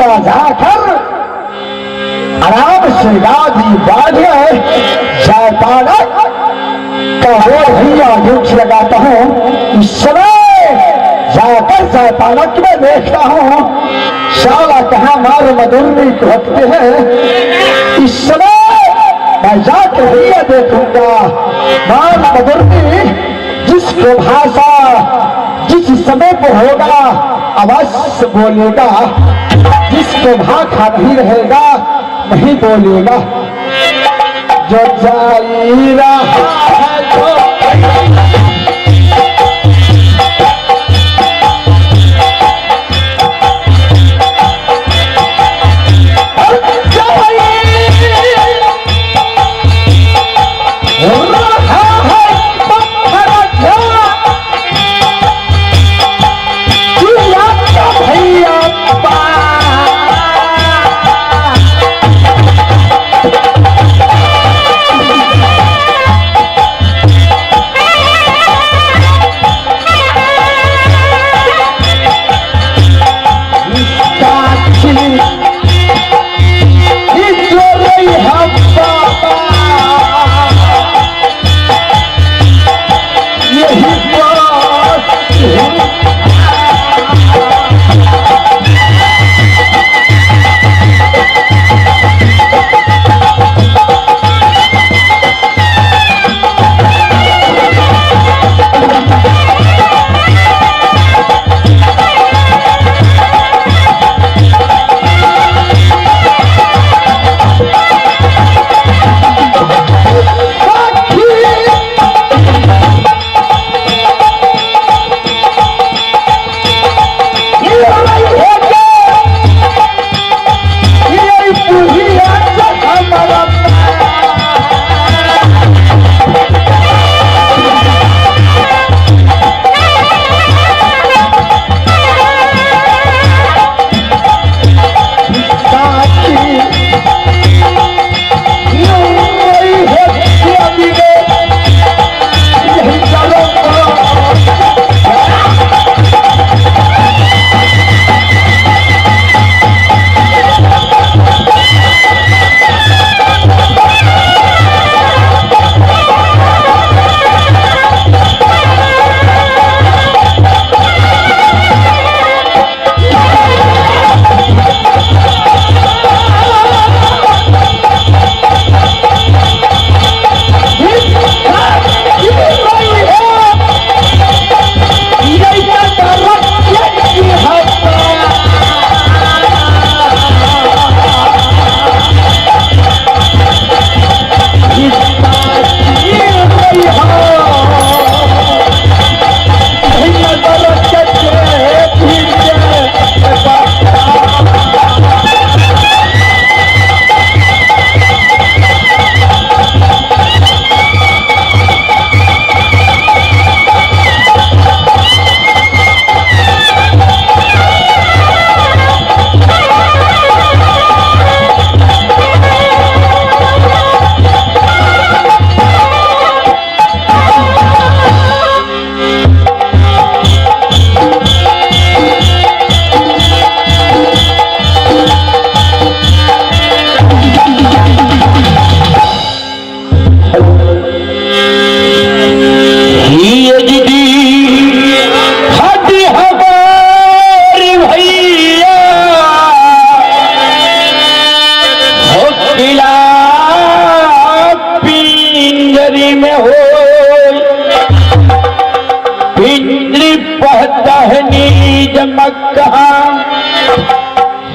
भैया जाकर आराम से गादी बांधे जयकारा कहो भैया ड्यूटी लगाता हूँ। इस समय जाकर जयपालक में देखता हूँ शाला कहाँ मार मधुरनी कहते हैं। इस समय मैं जाकर भैया देखूंगा मार मधुरनी जिसको भाषा जिस समय को होगा अवश्य बोलेगा, जिसको भाषा नहीं रहेगा नहीं बोलेगा। जो जाई रहा है जो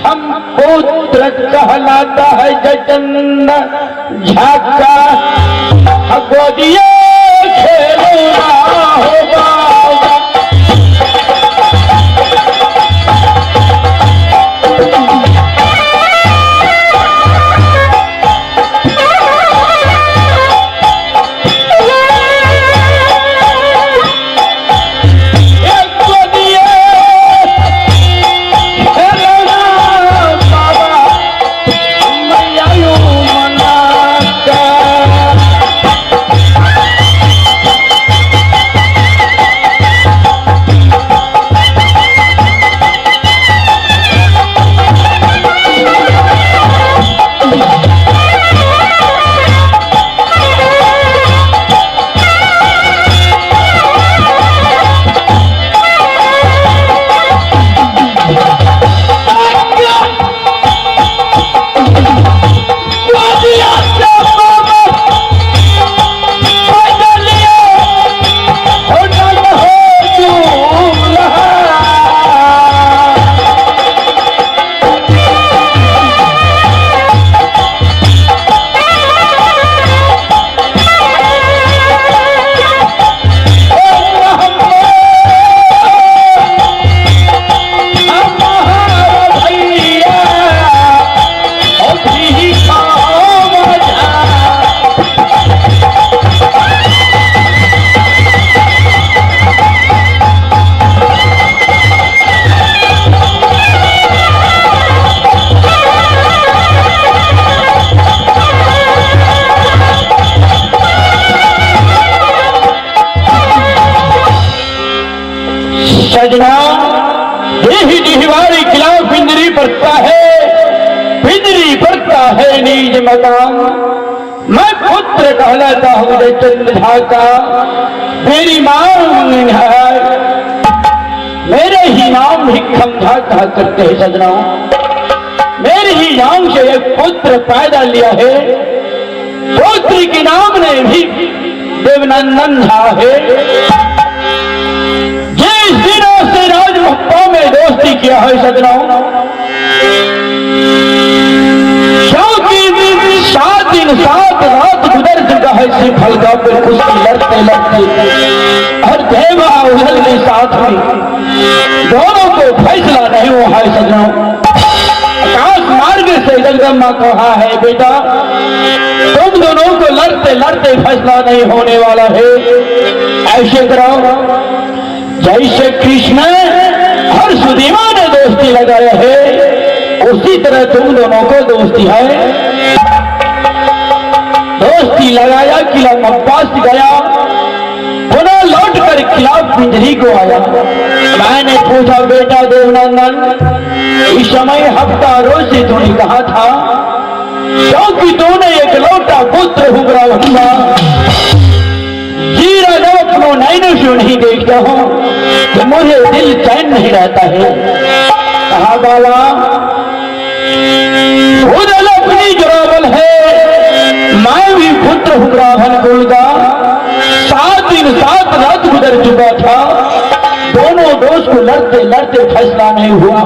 हम पुत्र कहलाता है जचन झाका गोदिए खेलना होगा। सजना यही निहवारी खिलाफ पिंजरी पड़ता है, पिंजरी पड़ता है नीज मकान। मैं पुत्र कहलाता हूँ चंद्रधा का, मेरी मांग है, मेरे ही नाम भिक्षमधा कहा करते हैं सजना। मेरे ही नाम से एक पुत्र पैदा लिया है, पुत्र के नाम ने भी देवनंदन था है। जिस दिनों से राजमहल में दोस्ती किया है सजना, क्योंकि 7 दिन 7 रात गुजर चुका है फलका पे कुश्ती लड़ते लड़ते, और देवा उधर के साथ में दोनों को फैसला नहीं हुआ है सजना। आकाश मार्ग से जगदम्बा कहा है बेटा तुम दोनों को लड़ते लड़ते फैसला नहीं होने वाला है, ऐसे करो जैसे कृष्ण हर सुदीमा ने दोस्ती लगाया है उसी तरह तुम दोनों को दोस्ती है। दोस्ती लगाया, किला पास गया, पुनः लौट कर खिलाफ पिंजरी को आया। मैंने पूछा बेटा देवनंदन इस समय हफ्ता रोज से तूने कहा था, क्योंकि तूने एक लौटा पुत्र हुआ हुआ जीरा जब अपनों नैनों से नहीं देखता हूं तो मुझे दिल चैन नहीं रहता है। कहा बाला उदल अपनी जोरावल है, मैं भी पुत्र हूँ रावण कुल का। 7 दिन 7 रात गुजर चुका था, दोनों दोस्त को लड़ते लड़ते फैसला नहीं हुआ।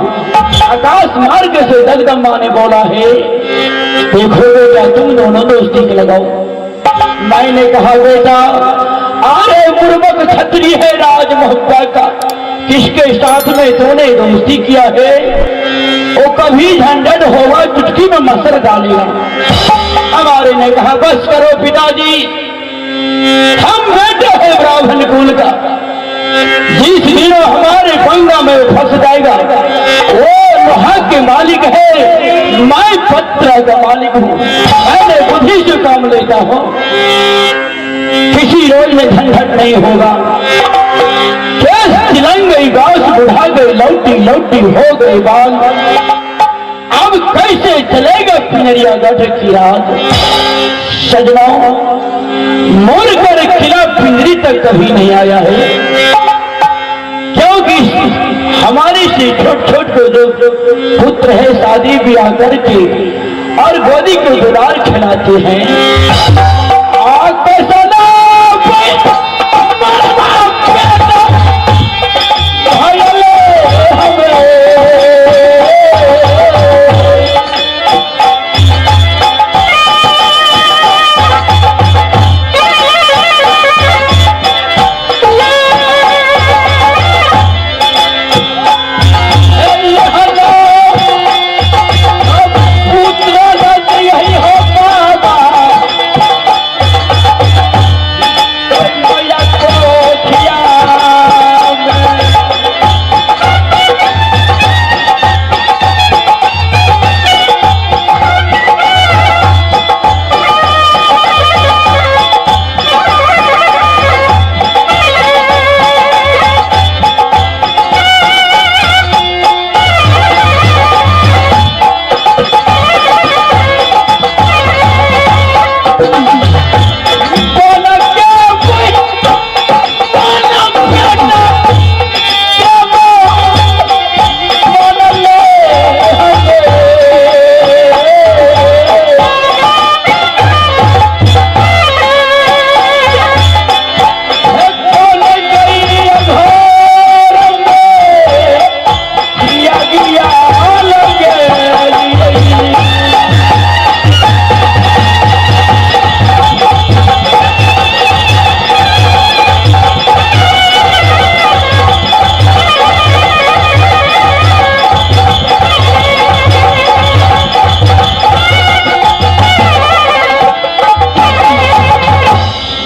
आकाश मार्ग से जगदम्बा ने बोला है देखो बेटा तुम दोनों दोस्ती के लगाओ। मैंने कहा बेटा अरे मूर्ख छत्री है राजमहल का, किसके साथ में तूने दोस्ती किया है, वो कभी झंझट होगा चुटकी में मसर डालेगा। हमारे ने कहा बस करो पिताजी, हम बेटे हैं ब्राह्मण कुल का, जिस दिन हमारे पंगा में फंस जाएगा वो लोहा के मालिक है, मैं पत्र का मालिक हूँ, मैंने बुद्धि से काम लेता हूँ, किसी रोज में झंझट नहीं होगा। चिलंग गई घास बुढ़ा गई लौटी लौटी हो गई बाल, अब कैसे चलेगा पिंजरिया गढ़ की रात। सजना मोर कर खिला पिंजरी तक कभी नहीं आया है, क्योंकि हमारे से छोट छोट को जो पुत्र है शादी ब्याह करके और गोदी को दुलार खिलाते हैं।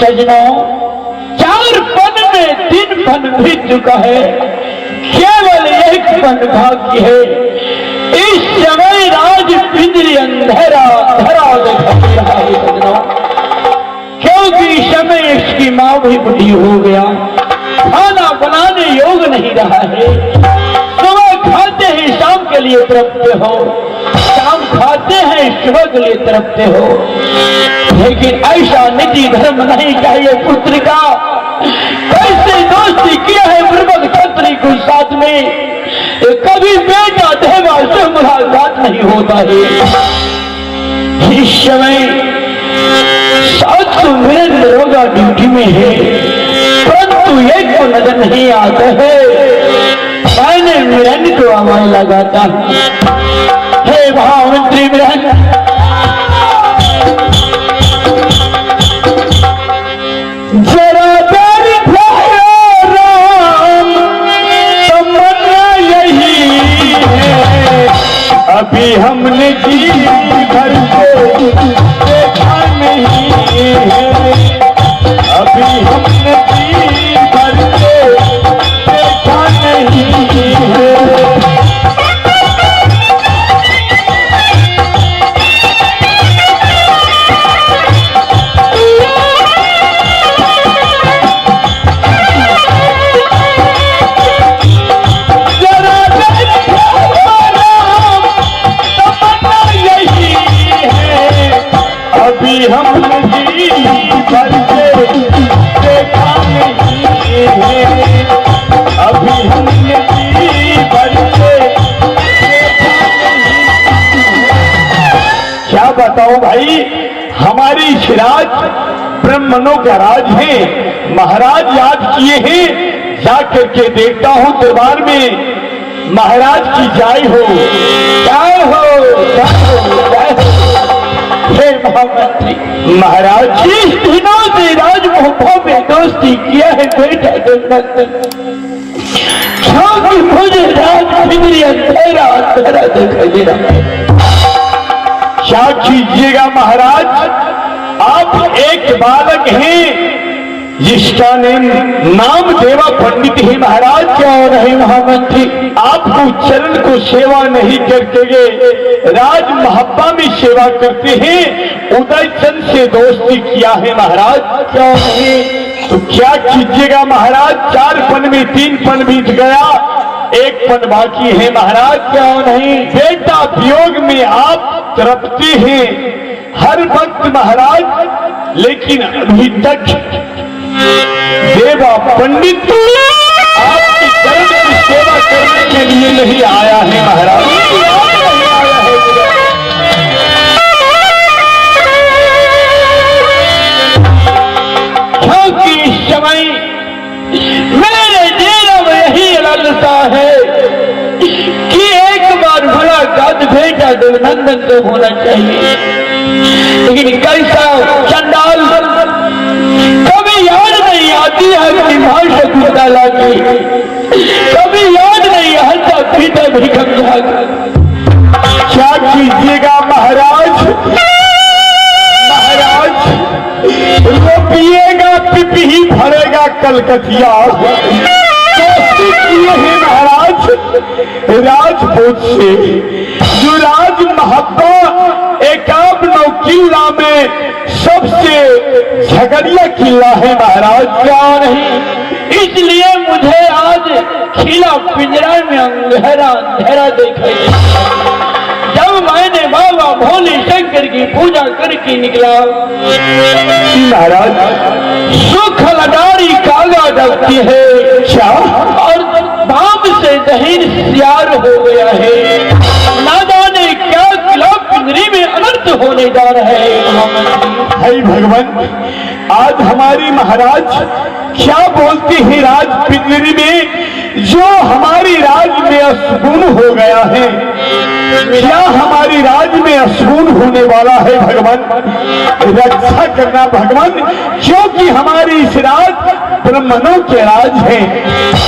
सजनों 4 पन में 3 पन बीत चुका है, केवल 1 पन बाकी है। इस समय राज पिंजरी अंधेरा धरा दिखाई रहा है सजनों, क्योंकि इस समय इसकी माँ भी बुढ़ी हो गया, खाना बनाने योग्य योग नहीं रहा है। सुबह खाते हैं शाम के लिए तड़पते हो, शाम खाते हैं सुबह के लिए तड़पते हो, लेकिन ऐसा नीति धर्म नहीं चाहिए पुत्र का। कैसे दोस्ती किया है बुर्बक छत्री को साथ में, कभी बेटा देवा से मुलाकात नहीं होता है। इस समय सात मेरे दरोगा ड्यूटी में है, परंतु एक को नजर नहीं आता है। मैंने मिरन को आवाज लगाता, हे महामंत्री मिरन, जरा अभी हमने जी भर के देखा नहीं है, अभी हमने जी भर के देखा नहीं है। अभी हमने जी भर के देखा नहीं है, अभी हमने जी भर के देखा नहीं। क्या बताओ भाई, हमारी सिराज ब्राह्मणों का राज है। महाराज याद किए हैं, जाकर के देखता हूँ दरबार में। महाराज की जय हो, जय हो, जय हो, जय हो। हे महामंत्री, महाराज जिस दिनों से राजमहलों में दोस्ती किया है बेटा देवनंदन, क्योंकि मुझे रात फिर अंधेरा अंधेरा दिखाई दे रहा है। क्या कीजिएगा महाराज, आप एक बालक हैं जिसका नाम देवा पंडित है महाराज। क्या नहीं महामंत्री, आपको चरण को सेवा नहीं करते गए, राज महब्बा में सेवा करते हैं। उदय चंद से दोस्ती किया है महाराज। क्या नहीं तो क्या कीजिएगा महाराज, 4 पन में 3 पन बीत गया, 1 पन बाकी है महाराज। क्या नहीं बेटा वियोग में आप तड़पते हैं हर वक्त महाराज, लेकिन अभी तक देवा पंडित आपकी चरण की सेवा करने के लिए नहीं आया है महाराज। क्योंकि इस समय मेरे दिल में यही लालसा है कि एक बार मुलाकात बेटा देवनंदन से होना चाहिए, लेकिन कैसा चंडाल कभी याद नहीं आती है कि भाषा कुदाला की, कभी याद नहीं आता पीता भी कब्जा। क्या कीजिएगा महाराज, महाराज वो पिएगा पिपी ही भरेगा कलकतिया। दोस्ती किए हैं महाराज राजपूत से, जो राज महब्बा एकाबनौ किला में सबसे झगड़िया किला है महाराज। क्या नहीं इसलिए मुझे आज खिला पिंजरा में अंधेरा अंधेरा देखा। जब मैंने बाबा भोले शंकर की पूजा करके निकला महाराज, सुख लडारी कागा डलती है क्या, और बाप से दहीन सियार हो गया है। ना जाने क्या किला पिंजरी में अनर्थ होने जा रहा है। हे भगवान, आज हमारी महाराज क्या बोलती है राज पिंजरी में, जो हमारी राज में असगुन हो गया है, क्या हमारी राज में असगुन होने वाला है भगवान, रक्षा करना भगवान, क्योंकि हमारी इस राज ब्राह्मणों के राज है।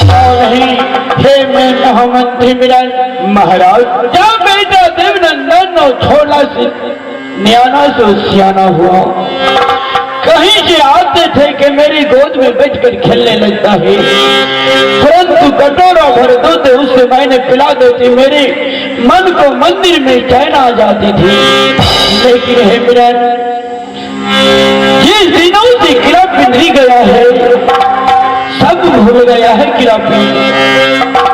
नहीं हे मैं महामंत्री मिलन महाराज, जब बेटा देवनंदन और छोला से न्याना से सियाना हुआ, कहीं से आते थे कि मेरी गोद में बैठकर खेलने लगता है, परंतु कटोरा भर दूध उससे मैंने पिला देती, मेरे मन को मंदिर में चैन आ जाती थी। लेकिन हे मिलन, ये दिनों से किला पिंजरी गया है, सब भूल गया है क्या?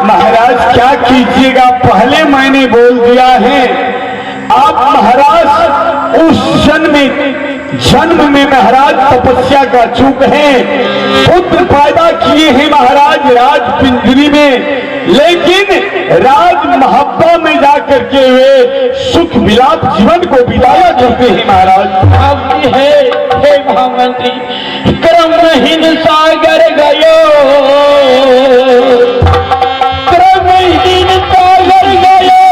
महाराज क्या कीजिएगा, पहले मैंने बोल दिया है। आप महाराज उस जन्म में महाराज तपस्या का चूक है, पुत्र पैदा किए हैं महाराज राज पिंजरी में, लेकिन राज महब्बा में जाकर के वे सुख विलाप जीवन को बिताया करते हैं महाराज। आपकी है महामंत्री, क्रमहीन सागर गयो, क्रमहीन सागर गयो,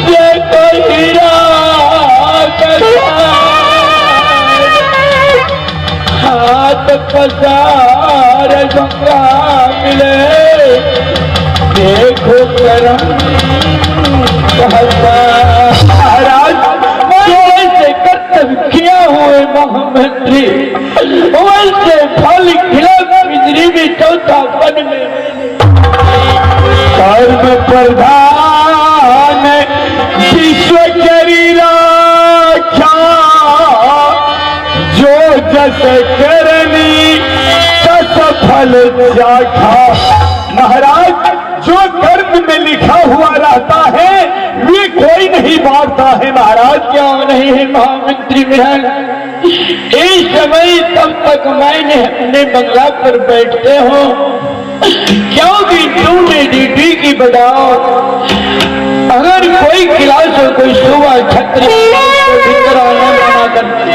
ये कोई हीरा हाथ पसार गंगा मिले, देखो करम महाराज वैसे कर्तव्य किया हुए महामंत्री, वैसे फल खिला बिजली में चौथा पन में कर्म प्रधान विश्व करी राख्या, जो जस करनी तस फल चाखा। महाराज जो कर्म में लिखा हुआ रहता है वे कोई नहीं बांटता है महाराज। क्यों नहीं है महामंत्री महल? इस समय तब तक मैंने अपने बंगला पर बैठते हो, क्योंकि तुमने ड्यूटी की बढ़ाओ। अगर कोई क्लास हो, कोई सुबह छत्री तो भीतर आना मना करते।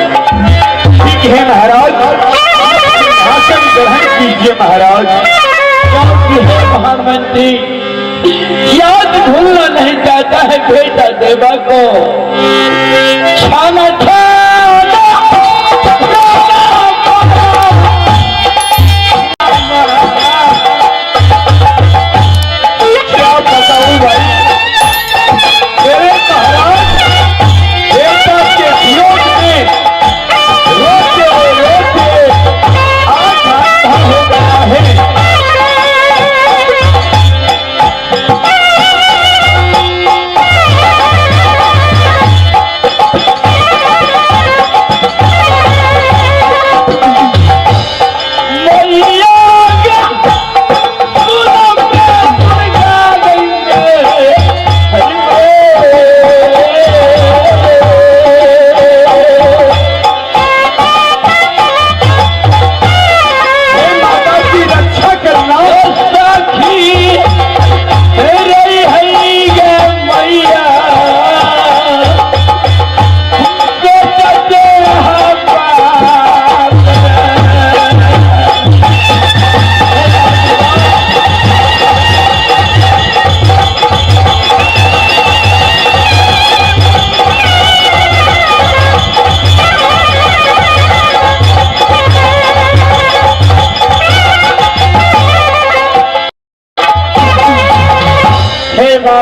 ठीक है महाराज, शासन ग्रहण कीजिए महाराज। महामंत्री याद भूलना नहीं चाहता है बेटा देवा को, छाना छाना क्या बताऊं भाई, मेरे महाराज देवता के विरोध में रोते रोते आंख आंधा हो गया है।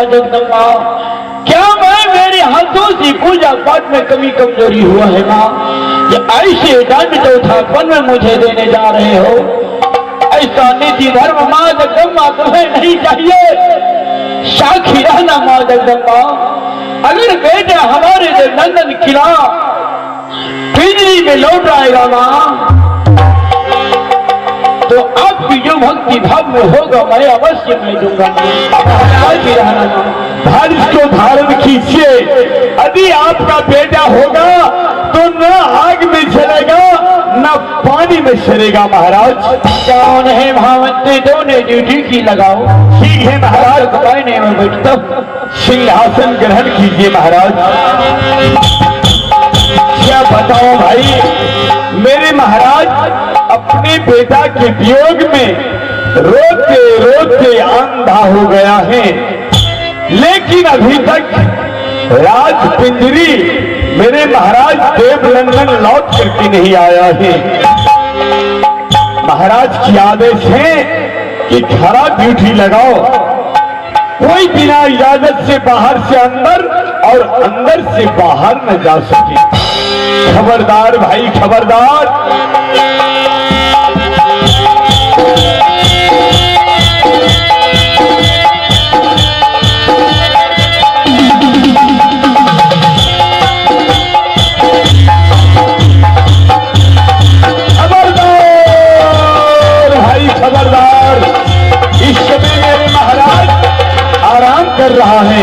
जगदम्बा, क्या मैं मेरे हाथों से पूजा पाठ में कमी कमजोरी हुआ है माँ? ये ऐसे दंड चौथापन में मुझे देने जा रहे हो? ऐसा नीति धर्म माँ जगदम्बा तुम्हें नहीं चाहिए। साक्षी रहना माँ जगदम्बा, अगर बेटा हमारे जो नंदन किला बिजली में लौट आएगा माँ, तो आपकी जो भक्ति भाव में होगा मैं अवश्य मैं दूंगा। धर्म को धारण कीजिए, यदि आपका बेटा होगा तो न आग में जलेगा न पानी में सड़ेगा महाराज। कौन है महामंत्री, दोनों ड्यूटी की लगाओ। ठीक है महाराज, कहने में बैठता हूं। सिंहासन ग्रहण कीजिए महाराज। क्या बताओ भाई, मेरे महाराज अपने पिता के वियोग में रोते रोते अंधा हो गया है, लेकिन अभी तक राज पिंजरी मेरे महाराज देवनंदन लौट करके नहीं आया है। महाराज की आदेश है कि खरा ड्यूटी लगाओ, कोई बिना इजाजत से बाहर से अंदर और अंदर से बाहर न जा सके। खबरदार भाई खबरदार। खबरदार कर रहा है।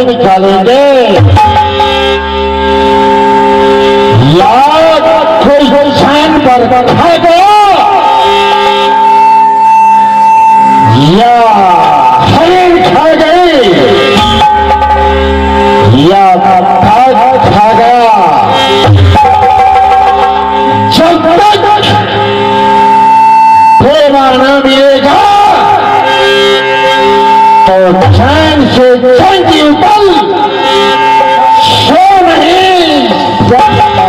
निकालेंगे या कोई शान पर बैठाएगा या हरिण खा गए या बाघ खा गया। जब तक प्रेमा न मिलेगा तो चैन से चैन की उपल सो नहीं सकता।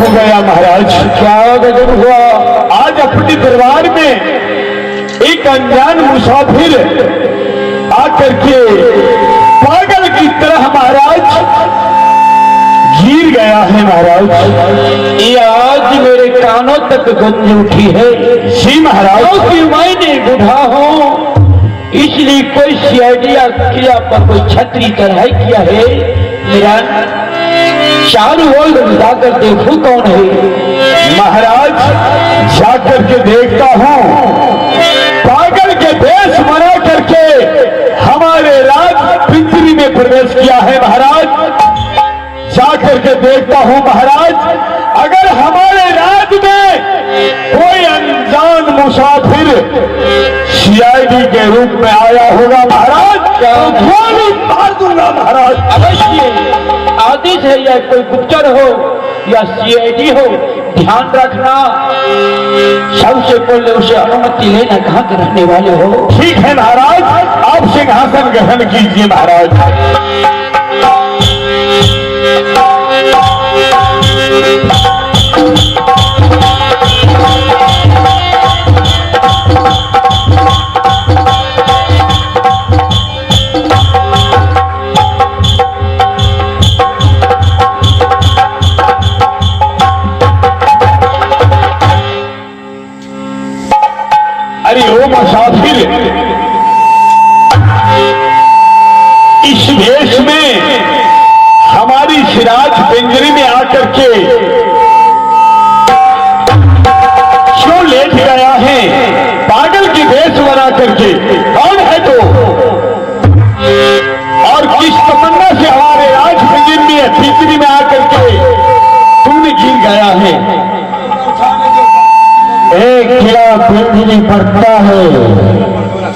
हो गया महाराज। क्या गजब हुआ? आज अपने दरबार में एक अनजान मुसाफिर आकर के पागल की तरह महाराज गिर गया है महाराज। ये आज मेरे कानों तक गूंज उठी है। जी महाराज। क्योंकि मैंने बूढ़ा हूँ, इसलिए कोई सीआईडिया किया पर कोई छतरी तरह किया है। मेरा चारों ओर जाकर देखो कौन है। महाराज जाकर के देखता हूँ, पागल के देश बना करके हमारे राज पिंजरी में प्रवेश किया है महाराज। जाकर के देखता हूँ महाराज, अगर हमारे राज में कोई अनजान मुसाफिर सीआईडी के रूप में आया होगा महाराज, तो गोली मार दूंगा महाराज। अवश्य आदेश है, या कोई गुप्तचर हो या सीआईडी हो, ध्यान रखना सबसे पहले उसे अनुमति लेना कहाँ के रहने वाले हो। ठीक है महाराज, आप सिंहासन ग्रहण कीजिए महाराज। अरे ओ मुसाफिर, इस देश में हमारी सिराज पिंजरी में आकर के क्यों लेट गया है? पागल की वेश बना करके कौन है तो? और किस तमन्ना से हमारे राज पिंजरी में आकर के तुमने गिर गया है? एक किला पिंजरी पड़ता है,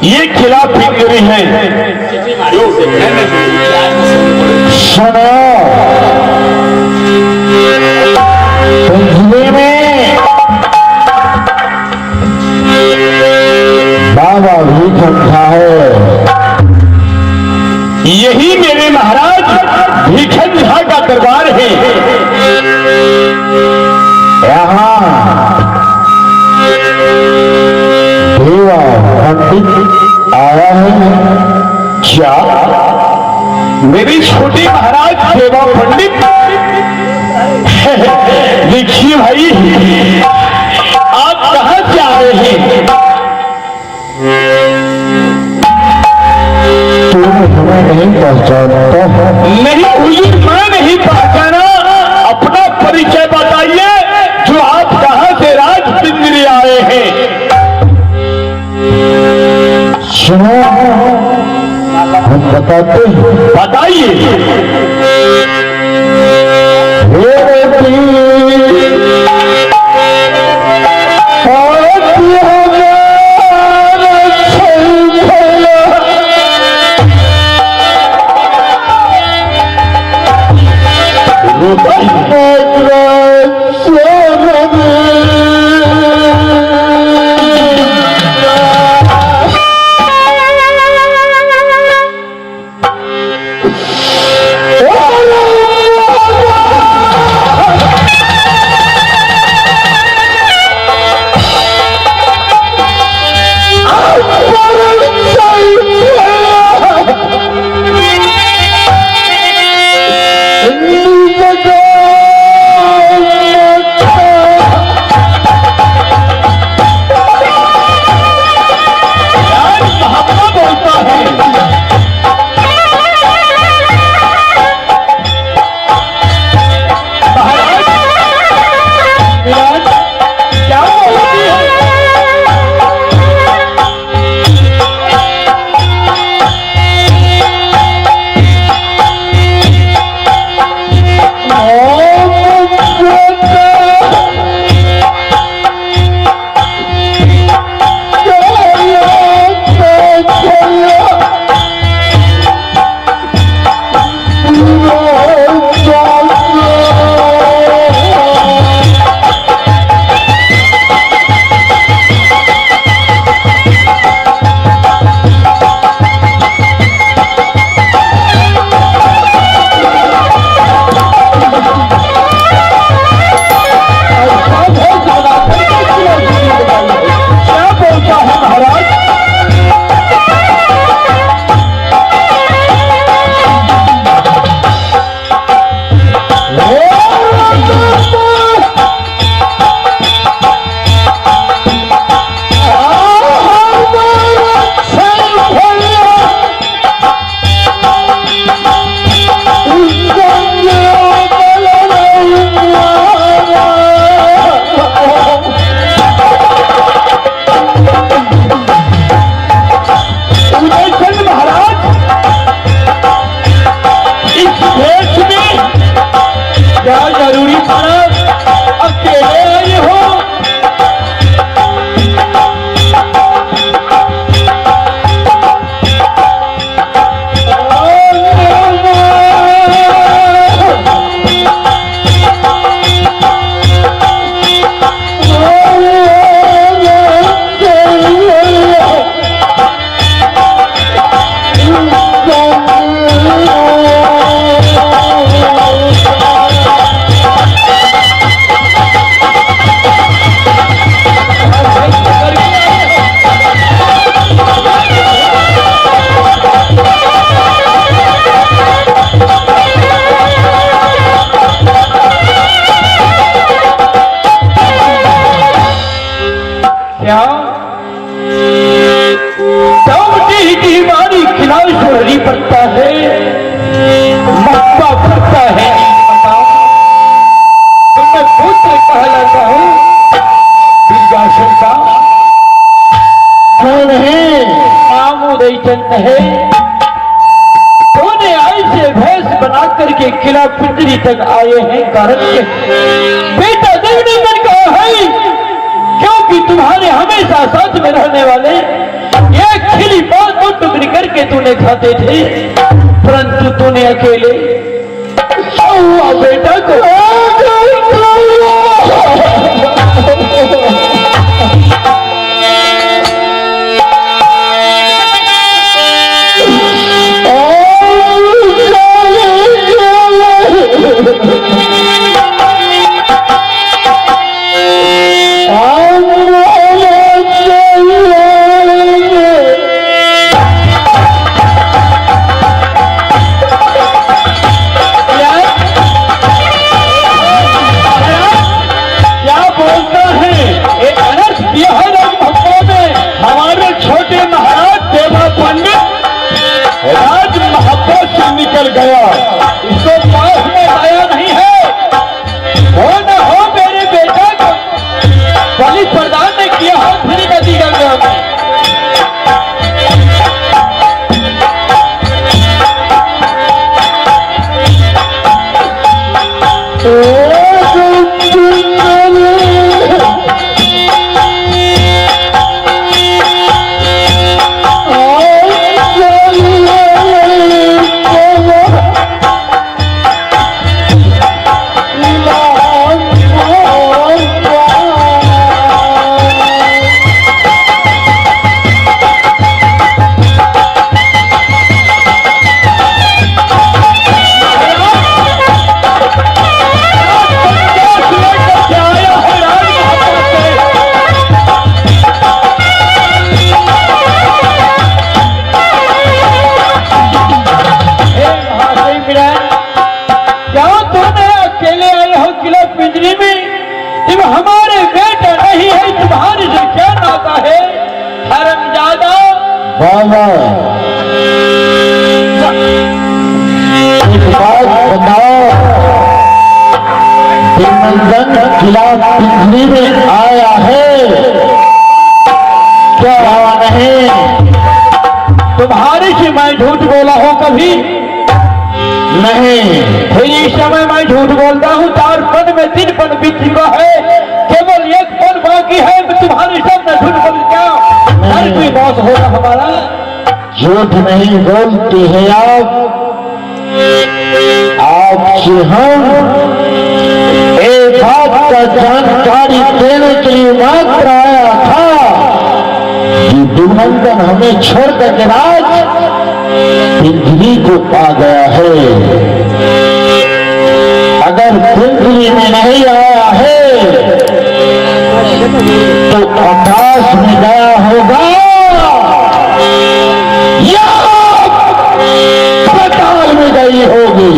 ये किला पिंजरी है। सुनो, पिंजरी में बाबा भी ठंडा है। यही मेरे महाराज भीखन झा का दरबार है। यहाँ देवा पंडित आया है। क्या मेरी छोटी महाराज देवा पंडित? देखिए भाई, आप कहां से आ रहे हैं? तुम हमें नहीं पहचानता? नहीं हुजूर, मैं नहीं पहचाना। अपना परिचय बताइए, जो आप कहां से राज पिंजरी आए हैं। सुनो, हम बताते हैं। बताइए। वचन कहे, तूने ऐसे भैंस बना करके किला पिंजरी तक आए हैं कारण के बेटा देखने मन कहा है, क्योंकि तुम्हारे हमेशा साथ में रहने वाले एक खिली बात को टुकड़ी करके तूने खाते थे, परंतु तूने अकेले बेटा को निकल गया, इसको पास में आया नहीं है। हो न हो मेरे बेटा को बलि प्रदान ने किया हो फिर नदी गंगा में। हमारे बेटा नहीं है, तुम्हारी से क्या नाता है हरमजादा? बाबा एक बात बताओ, तिमंजन किला पिंजरी में आया है क्या नहीं? तुम्हारे से मैं झूठ बोला हूं कभी नहीं। फिर इस समय मैं झूठ बोलता हूँ। 4 पन में 3 पन बीत चुका है, केवल 1 पन बाकी है। तुम्हारे सामने झूठ बोल क्या हर कोई मौत होगा हमारा? झूठ नहीं बोलते हैं आपसे हम एक बात का जानकारी देने के लिए मात्र आया था कि दुर्मंगन हमें छोड़कर के राज पिंजरी को पा गया है। अगर पिंजरी में नहीं आया है तो आकाश में गया होगा या पाताल में गई होगी।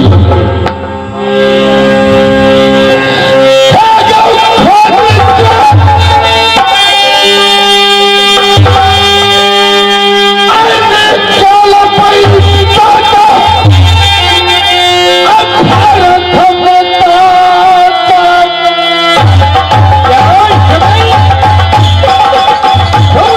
Oh!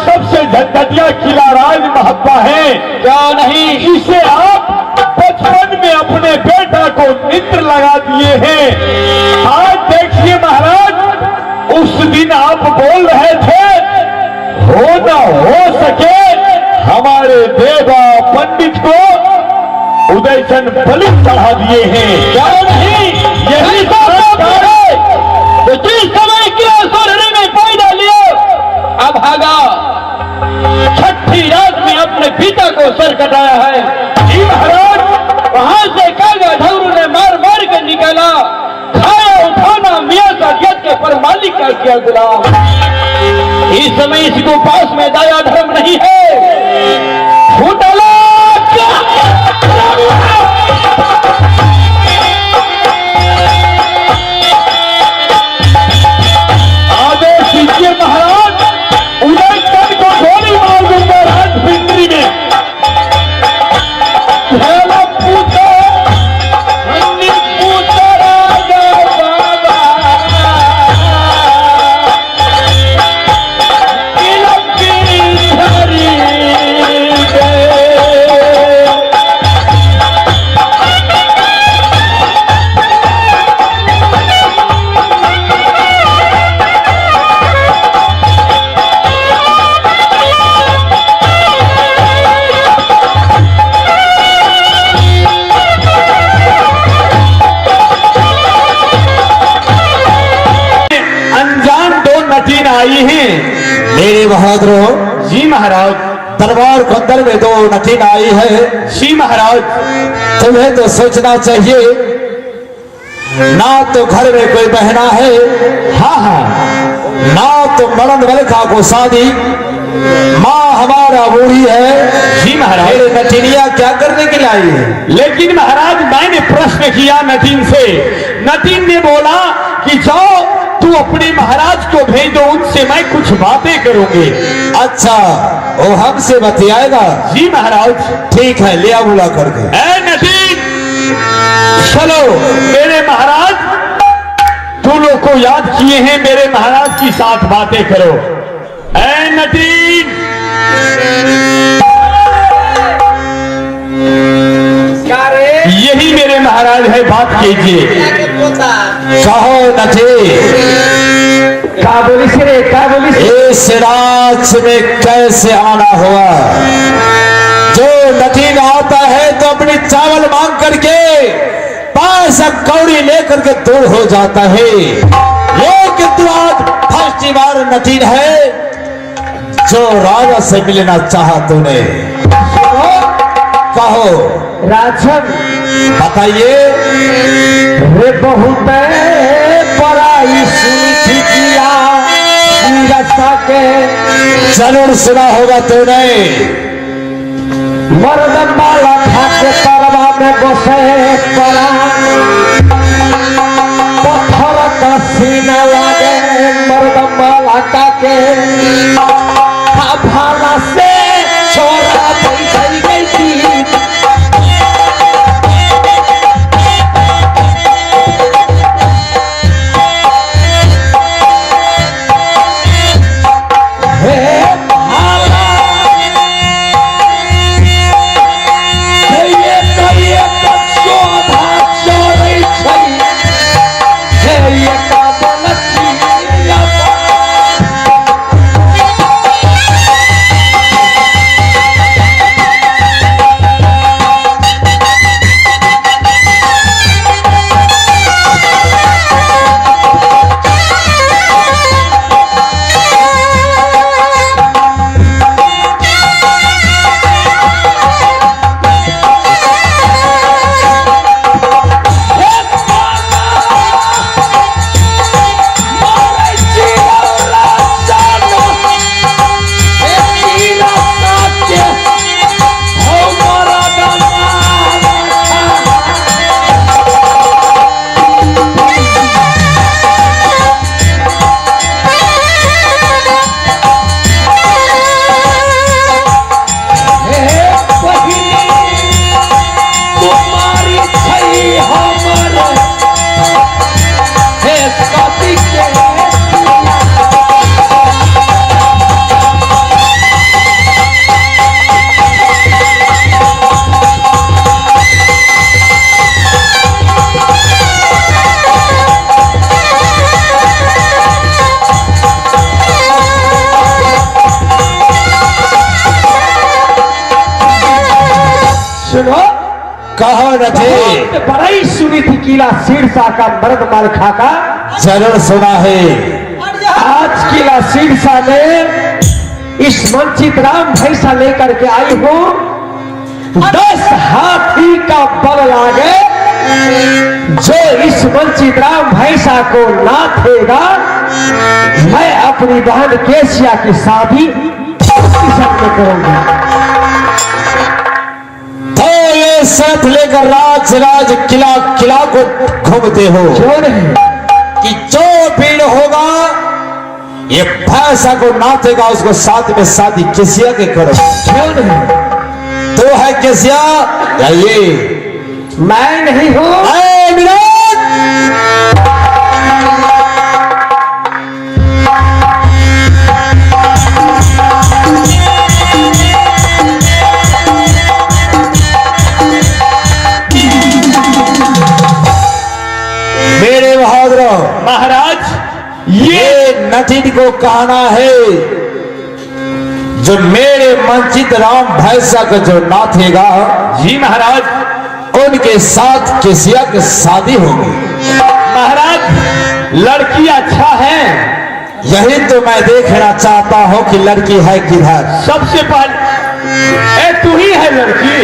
सबसे झटझटिया किला राज महात्मा है। क्या नहीं? इसे आप बचपन में अपने बेटा को नित्र लगा दिए हैं। आज देखिए महाराज, उस दिन आप बोल रहे थे हो न हो सके हमारे देवा पंडित को उदयचंद बलि चढ़ा दिए हैं। क्या नहीं? यही तो तो जिस समय किला सोरने में पैदा लिया, अब भागा छठी रात में अपने पिता को सर कटाया है। जी महाराज, वहां से कागा ढौरू ने मार मार के निकाला, खाया उठाना मियां साजियत के पर मालिक का किया गुलाम। इस समय इसको पास में दया धर्म नहीं है। फूटला आदेश दीजिए महाराज, उदयचंद को गोली मार दूंगा राजभित्री में। झेला पूता अन्नी पूता राजा बाबा किलकी धरी गए। अनजान दो नटीन आई हैं। मेरे बहादुरों, जी महाराज। दरबार के अंदर में दो नटीन आई है। जी महाराज। तुम्हें तो सोचना चाहिए, ना तो घर में कोई बहना है, हाँ हाँ, ना तो मरण मलका को शादी, माँ हमारा बूढ़ी है। जी महाराज। मेरे नटीनिया क्या करने के लिए आई है? लेकिन महाराज मैंने प्रश्न किया नटीन से, नटीन ने बोला कि जाओ तू अपने महाराज को भेज दो, उनसे मैं कुछ बातें करूंगी। अच्छा, वो हमसे बतियाएगा? जी महाराज। ठीक है, लिया बुला करके। ए नटीन, चलो मेरे महाराज, तू लोग को याद किए हैं, मेरे महाराज की साथ बातें करो। ए नटीन, यही मेरे महाराज है, बात कीजिए। कहो नटी, क्या बोली से, क्या बोली से? इस राज्य में कैसे आना हुआ? जो नटीन आता है तो अपनी चावल मांग करके पैसा कौड़ी लेकर के दूर हो जाता है। लेकिन तू आज फर्स्ट बार नटीन है जो राजा से मिलना चाहा तूने। कहो राजन, बताइए। वे बहुत बड़ाई सुनी थी किया के, जरूर सुना होगा तूने। मर्दमाला खाके तरवा में बसे पड़ा, पत्थर का सीना लागे मर्दमाला काके, भाला से छोरा बैठ गई थी। कहो नथी। बड़ाई सुनी थी किला सिरसा का मर्द मालखा का, जरूर सुना है। आज किला सिरसा में इस वंचित राम भैंसा लेकर के आई हूं। 10 हाथी का बल लागे, जो इस वंचित राम भैंसा को नाथेगा, मैं अपनी बहन केसिया की शादी में करूंगा। तो ये साथ लेकर राज राज किला किला को घूमते हो क्यों नहीं? कि जो भीड़ होगा ये भैंसा को नाचेगा, उसको साथ में शादी केसिया के करो। क्यों नहीं? तो है केसिया या ये? मैं नहीं हूं। ऐ विराट! मेरे बहादुर महाराज, ये नथी को कहना है, जो मेरे वंचित राम भैंसा को जो नाथेगा, जी महाराज, उनके साथ केसिया की शादी होगी। महाराज लड़की अच्छा है। यही तो मैं देखना चाहता हूं कि लड़की है किधर। सबसे पहले तू ही है लड़की।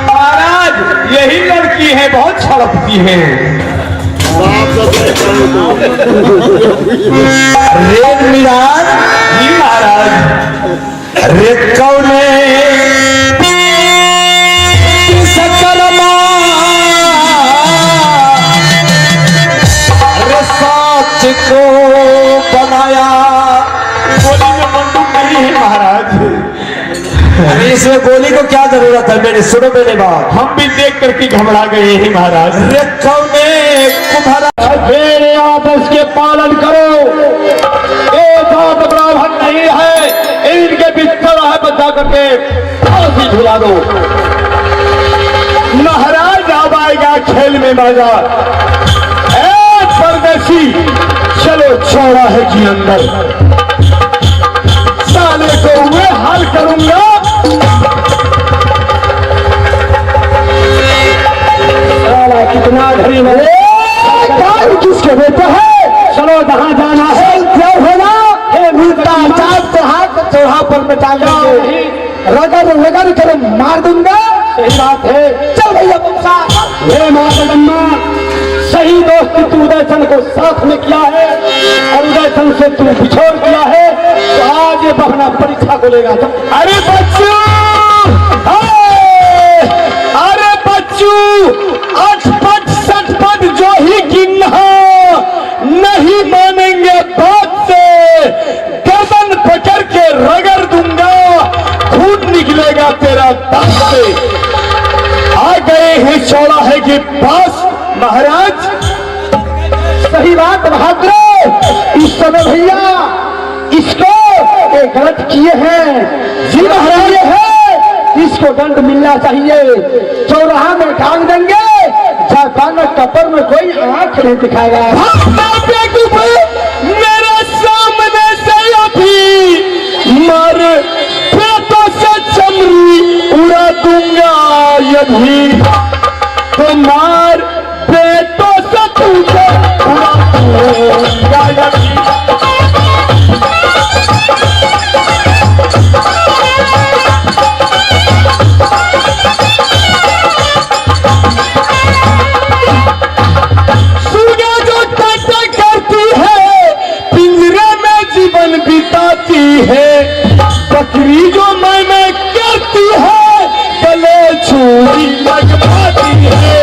महाराज यही लड़की है, बहुत छड़कती है। रेड मिराज, जी महाराज, रे कौने सकरमा रे साथ को बनाया। गोली में बंदूक नहीं है महाराज। अरे इसमें गोली को क्या जरूरत है? मेरे सुनो मेरे बात। हम भी देख करके घबरा गए हैं महाराज। रे कौने कुम्हारा मेरे आदेश के पालन करो। ये जात ब्राह्मण नहीं है, इनके बिस्तर है बचा करके फांसी झुला दो। महाराज अब आएगा खेल में मजा। ए परदेसी, चलो छोड़ा है जी अंदर। साले को मैं हाल करूंगा। साला कितना घड़ी में किसके बेटा है? चलो जहां जाना है क्या होगा? हे भूता चाप को हाथ चौहा पर में डालेंगे, रगड़ रगड़ कर मार दूंगा। सही बात है। चल भैया बंसा। हे माँ जगन्मा, सही दोस्त तू उदयसन को साथ में किया है और उदयसन से तू बिछोड़ किया है, तो आज ये बहना परीक्षा को लेगा। अरे बच्चू, अरे बच्चू, अटपट सटपट जो ही गिन्हा नहीं मानेंगे बात से, गर्दन पकड़ के रगड़ दूंगा, खून निकलेगा तेरा दांत से। आ गए हैं चौराहे के पास महाराज। सही बात बहादुर। इस समय भैया इसको ये गलत किए हैं। जी महाराज है, इसको दंड मिलना चाहिए। चौराहा में टांग देंगे, जापान कपर में कोई आंख नहीं दिखाएगा। मेरे सामने से अभी मार पेटों से चमड़ी उड़ा दूंगा। यदि तो मार पेटों से तुझे उड़ा दूंगा। है बकरी जो मैंने करती है, गले छुरी लगवाती है।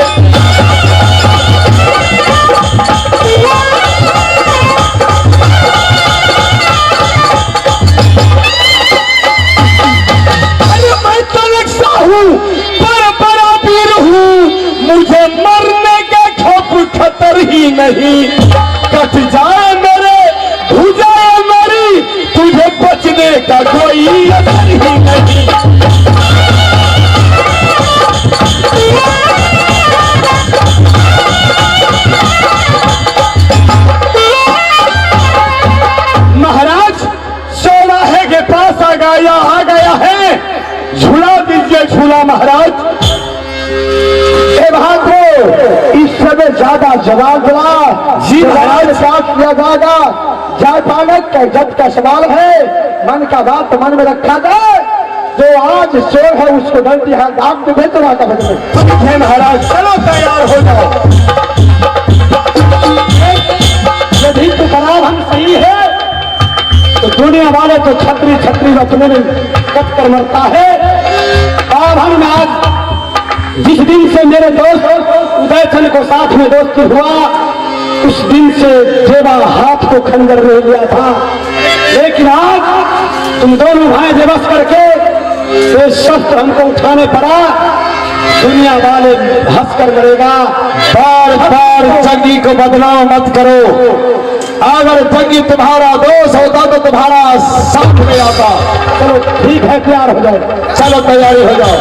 अरे मैं तो रक्षा हूँ, बड़ा वीर हूँ, मुझे मरने का खौफ खतर ही नहीं। कट जाए मेरे, भुजाए मेरी, तुझे बचने का कोई असर ही नहीं। महाराज चौराहे के पास आ गया है। झूला दीजिए झूला महाराज। इस समय ज्यादा जवाब दिला जी महाराज। साफ किया जाएगा। जय पालक का इज्जत का सवाल है, मन का बात मन में रखा जाए। जो आज चोर है उसको गलती है दाम तो भेज रहा था है महाराज। चलो तैयार हो जाओ। यदि तो खराब हम सही है तो दुनिया वाले तो छतरी छतरी अपने में कट कर मरता है। अब हम आज जिस दिन से मेरे दोस्त उदयचंद को साथ में दोस्ती हुआ उस दिन से देवा हाथ को खंजर ले लिया था, लेकिन आज तुम दोनों भाई दिवस करके ये शस्त्र हमको उठाने पड़ा। दुनिया वाले हंस कर मरेगा। बार बार जंगी को बदनाम मत करो। अगर जंगी तुम्हारा दोस्त होता तो तुम्हारा साथ में आता। चलो ठीक है, तैयार हो जाए। चलो तैयारी हो जाओ।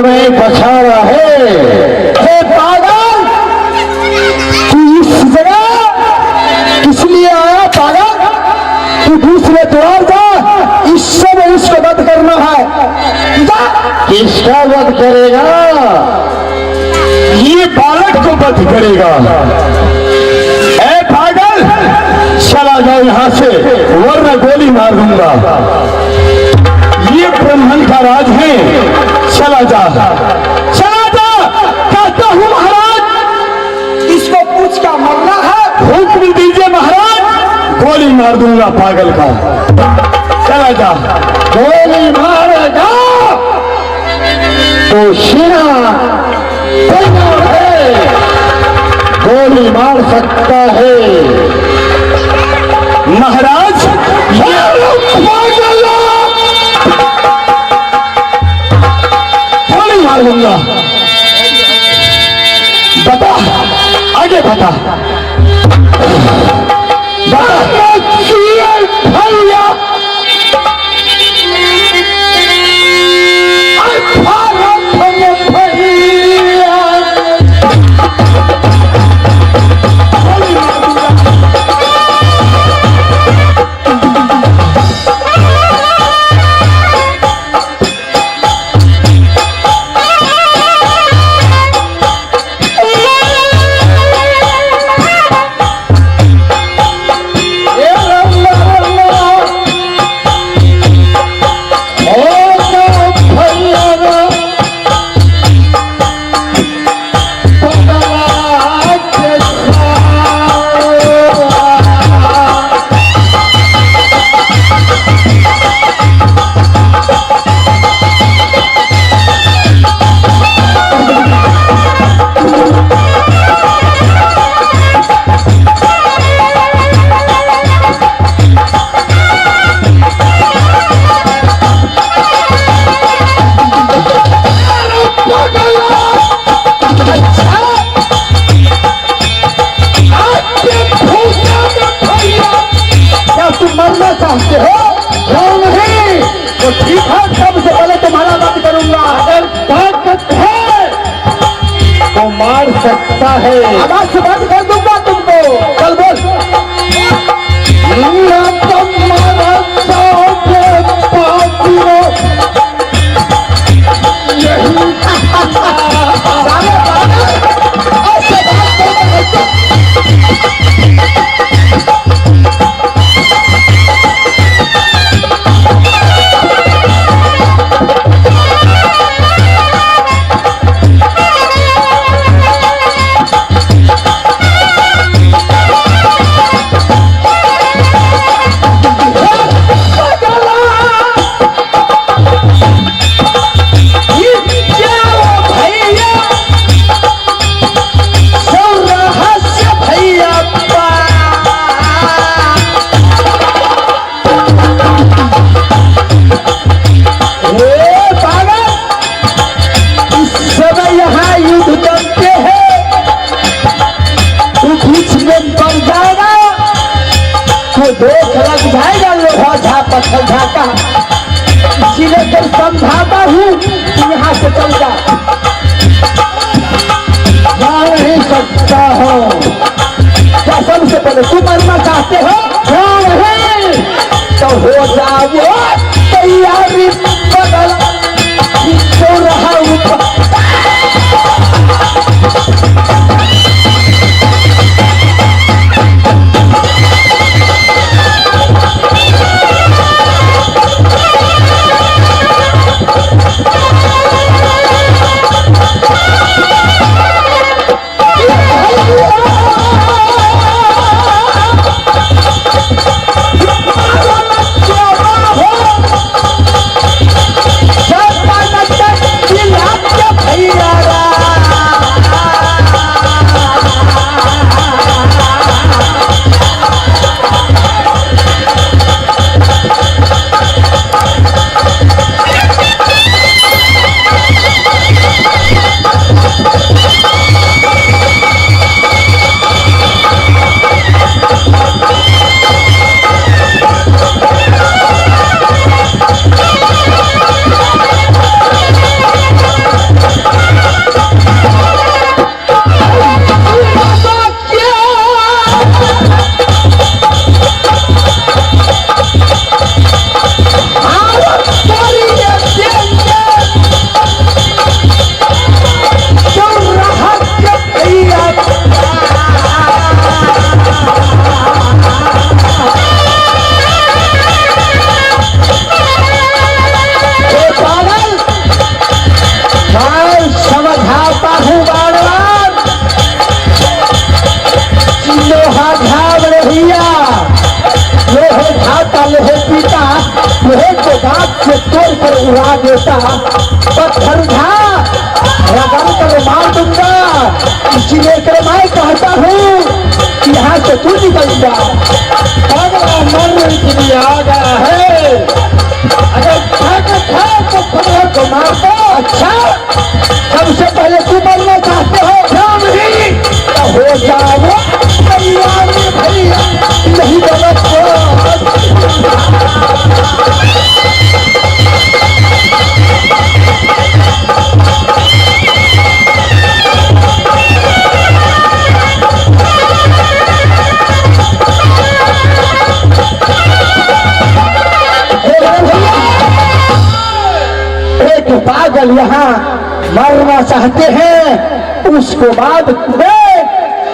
में बचा रहा है। पागल, तू इस जगह किस लिए आया? पागल, तू दूसरे द्वार जा। इस समय उसको वध करना है। किसका वध करेगा? ये बालक को वध करेगा। ए पागल, चला जाओ यहाँ से वरना गोली मार दूंगा। ये ब्राह्मण का राज है। चला जा, चला जा कहता हूँ महाराज। इसको पूछ क्या मरना है? हुक्म दीजिए महाराज, गोली मार दूंगा पागल का। चला जा, गोली मार जा तो शिरा तैयार है, गोली मार सकता है। महाराज ये पागल, गोली मार दूंगा। बता, आगे बता, भैया चाहते हो? नहीं, तो ठीक है, सबसे पहले तुम्हारा बात करूंगा। अगर ताकत है तो मार सकता है। आवाज से बात कर दूंगा तुमको। चल बोल। पत्थर झाका, इसीलिए तो समझाता हूँ कि यहाँ से चल जा नहीं सकता हो। क्या सबसे पहले तुम मरना चाहते हो? नहीं तो हो जाओ तैयारी बदल तो रहा ऊपर। उड़ा देता पत्थर था रगड़ कर मार दूंगा। इसीलिए कर मैं कहता हूँ कि यहाँ से तू निकल जा। अगला मर इसलिए आ गया है, अगर ताकत है तो खबर को मार दो। अच्छा सबसे पहले तू मरना चाहते हो? क्यों नहीं तो हो जाओ तैयार भैया नहीं गलत पागल यहाँ मरना चाहते हैं। उसको बाद में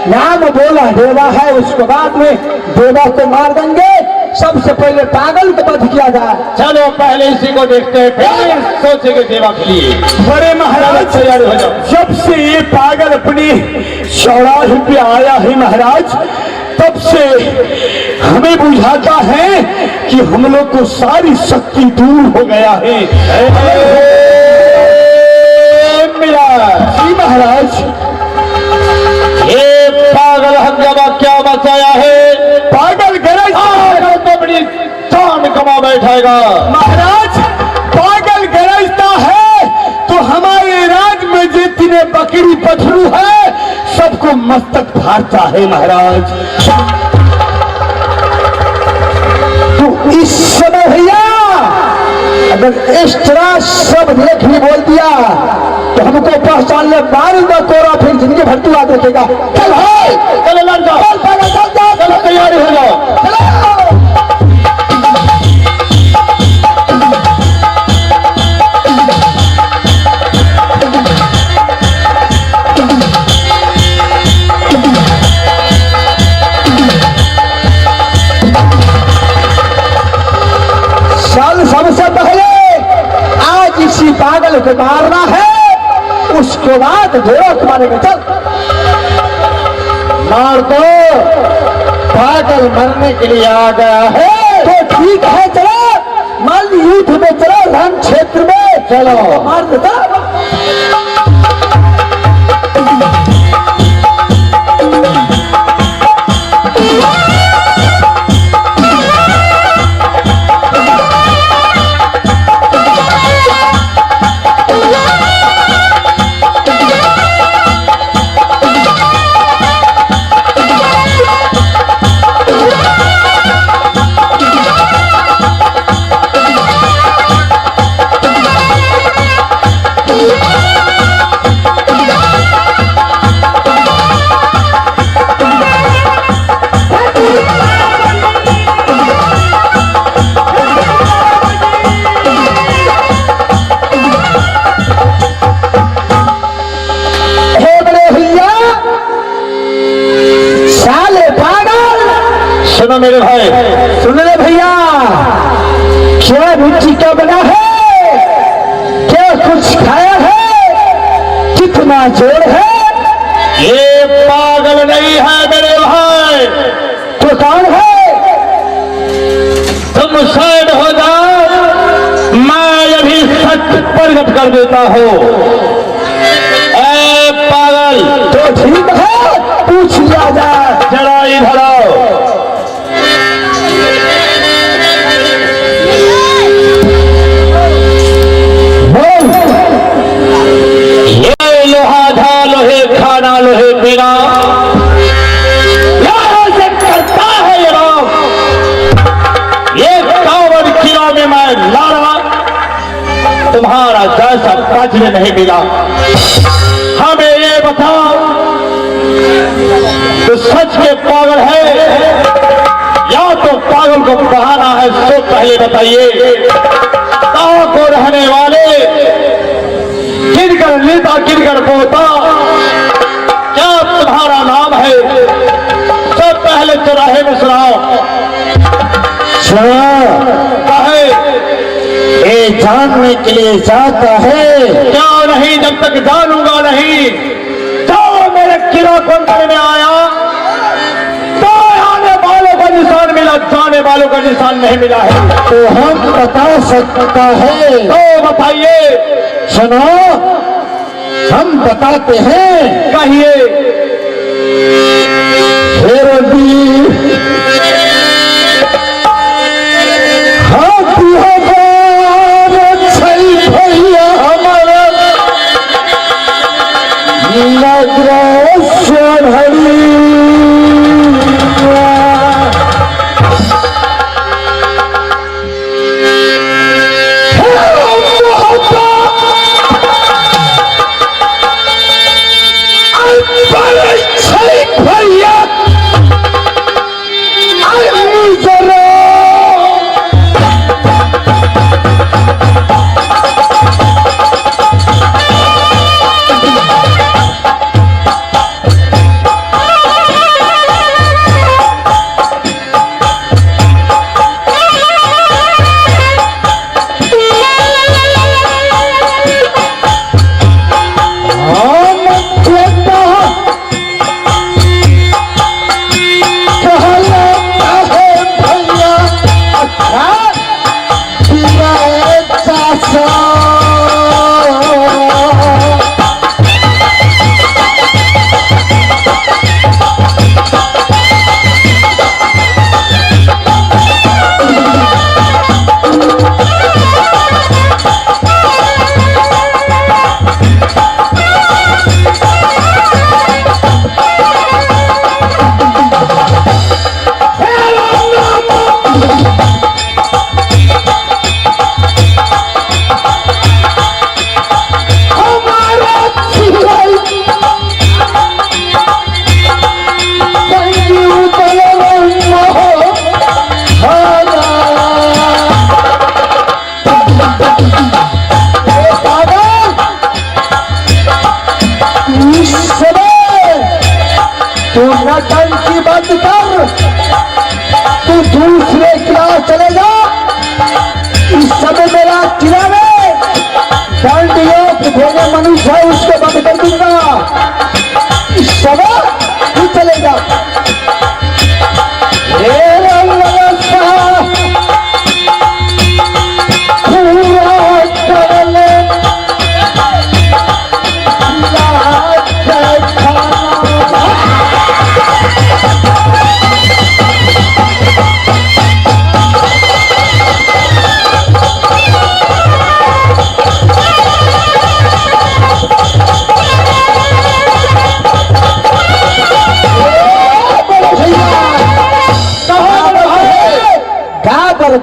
नाम बोला देवा है, उसको बाद में देवा को मार देंगे। सबसे पहले पागल को वध किया जाए। चलो पहले इसी को देखते हैं, फिर सोचेंगे देवा के लिए। बड़े महाराज तैयार हो जाओ। जब से ये पागल अपनी चौराहे पे आया है महाराज, तब से हमें बुझाता है कि हम लोग को सारी शक्ति दूर हो गया है। जी महाराज, ये पागल हंगामा क्या मचाया है? पागल गरज तो अपनी जान कमा बैठेगा। महाराज पागल गरजता है तो हमारे राज में जितने बकरी पथरू है सबको मस्तक फाड़ता है महाराज। तो इस समय भैया अगर एक्स्ट्रा सब लेख भी बोल दिया तो हमको पहचान ले, मारूंगा कोरा, फिर जिंदगी भर तू याद रखेगा। चल भाई चलो लड़ जाओ, चल चलो तैयारी हो जाओ। चलो को मारना है, उसके बाद ढेरों तुम्हारे में चल मार दो। पागल मरने के लिए आ गया है तो ठीक है, चलो मान युद्ध में चलो, रण क्षेत्र में चलो, मार देता। सुनो मेरे भाई, सुन ले भैया, क्या रुचि का बना है, क्या कुछ खाया है, कितना जोर है। ये पागल नहीं है मेरे भाई। तो कौन है? तुम साइड हो जाओ, मैं अभी सच प्रकट कर देता हूँ। ए पागल, तो ठीक है, पूछ लिया जाए। जरा इधर आओ। लोहा था लोहे खाना लोहे पीना, यहां से करता है ये राम। ये कावड़ किला में मैं लड़ा, तुम्हारा जैसा वज्र नहीं मिला। हमें ये बताओ, तो सच के पागल है या तो पागल को बहाना है? सो पहले बताइए, गांव को रहने वाले किनकर नेता किनकर पोता, क्या तुम्हारा नाम है? सब पहले चौराहे में सुनाओ। कहे ये जानने के लिए जाता है। क्या नहीं, जब तक जानूंगा नहीं। जाओ, मेरे किला को अंदर में आया तो आने वालों का निशान मिला, जाने वालों का निशान नहीं मिला है। तो हम बता सकता है। तो बताइए। सुनो, हम बताते हैं। कहिए। हाथी भैया हमारा नगरेश्वर हरी भैया तू नौटंकी बंद कर, तू दूसरे किला चले जा। इस समय मेरा किला में दंड शबा तू चलेगा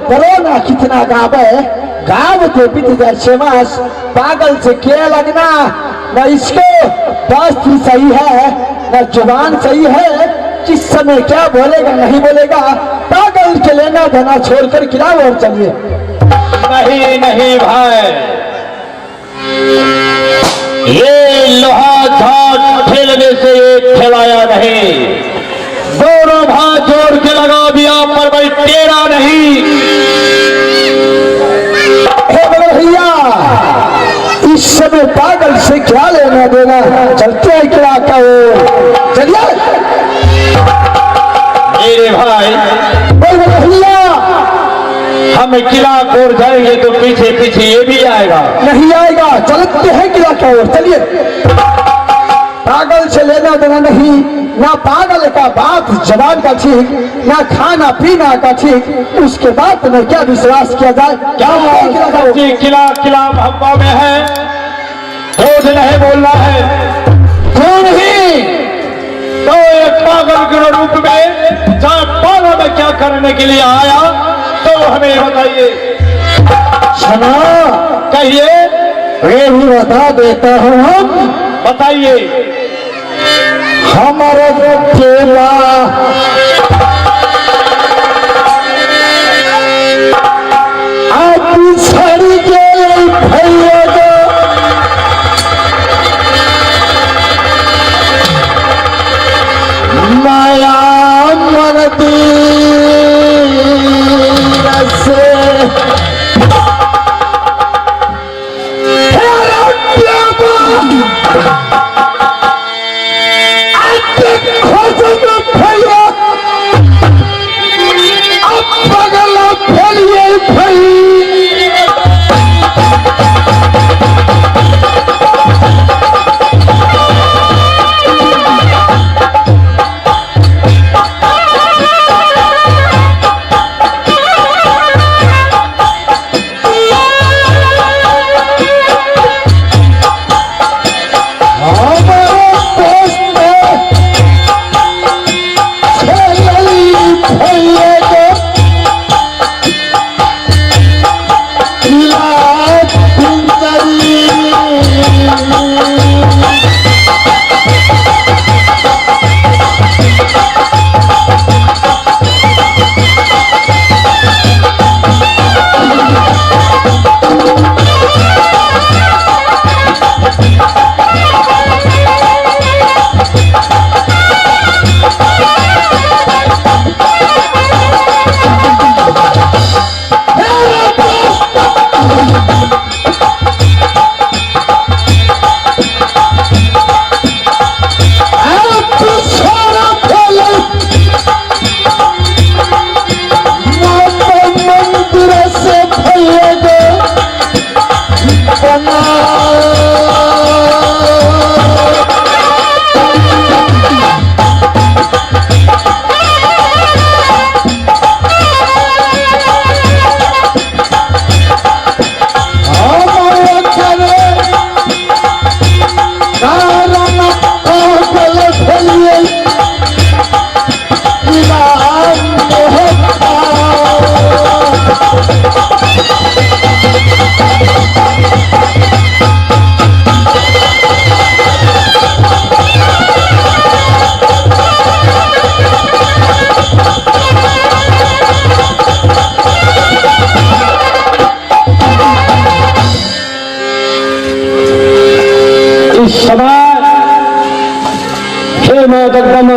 बरो ना कितना गावे गाव तो बीत जाए शेमास पागल से क्या लगना न इसको बस सही है न जुबान सही है किस समय क्या बोलेगा नहीं बोलेगा पागल के लेना देना छोड़कर गिराओ और चलिए नहीं नहीं भाई, ये लोहा झाट ठेलने से ये ठेलाया नहीं, दोनों भाई जोड़ के लगा दिया पर भाई टेरा नहीं। भैया इस समय पागल से क्या लेना देना, चलते हैं क्या का वो चलिए मेरे भाई। भैया हम किला को जाएंगे तो पीछे पीछे ये भी आएगा, नहीं आएगा, चलते हैं किला का ओर चलिए। पागल से लेना देना नहीं, ना पागल का बात जवान का ठीक, ना खाना पीना का ठीक, उसके बाद में क्या विश्वास किया जाए। क्या किला किला हवा में है, रोज नहीं बोलना है कौन ही तो एक पागल के रूप में चाहे पागल में क्या करने के लिए आया तो हमें बताइए। सुना कहिए, ये भी बता देता हूँ हम, बताइए। हमारा केला आप छड़ी के भैया माया मरती से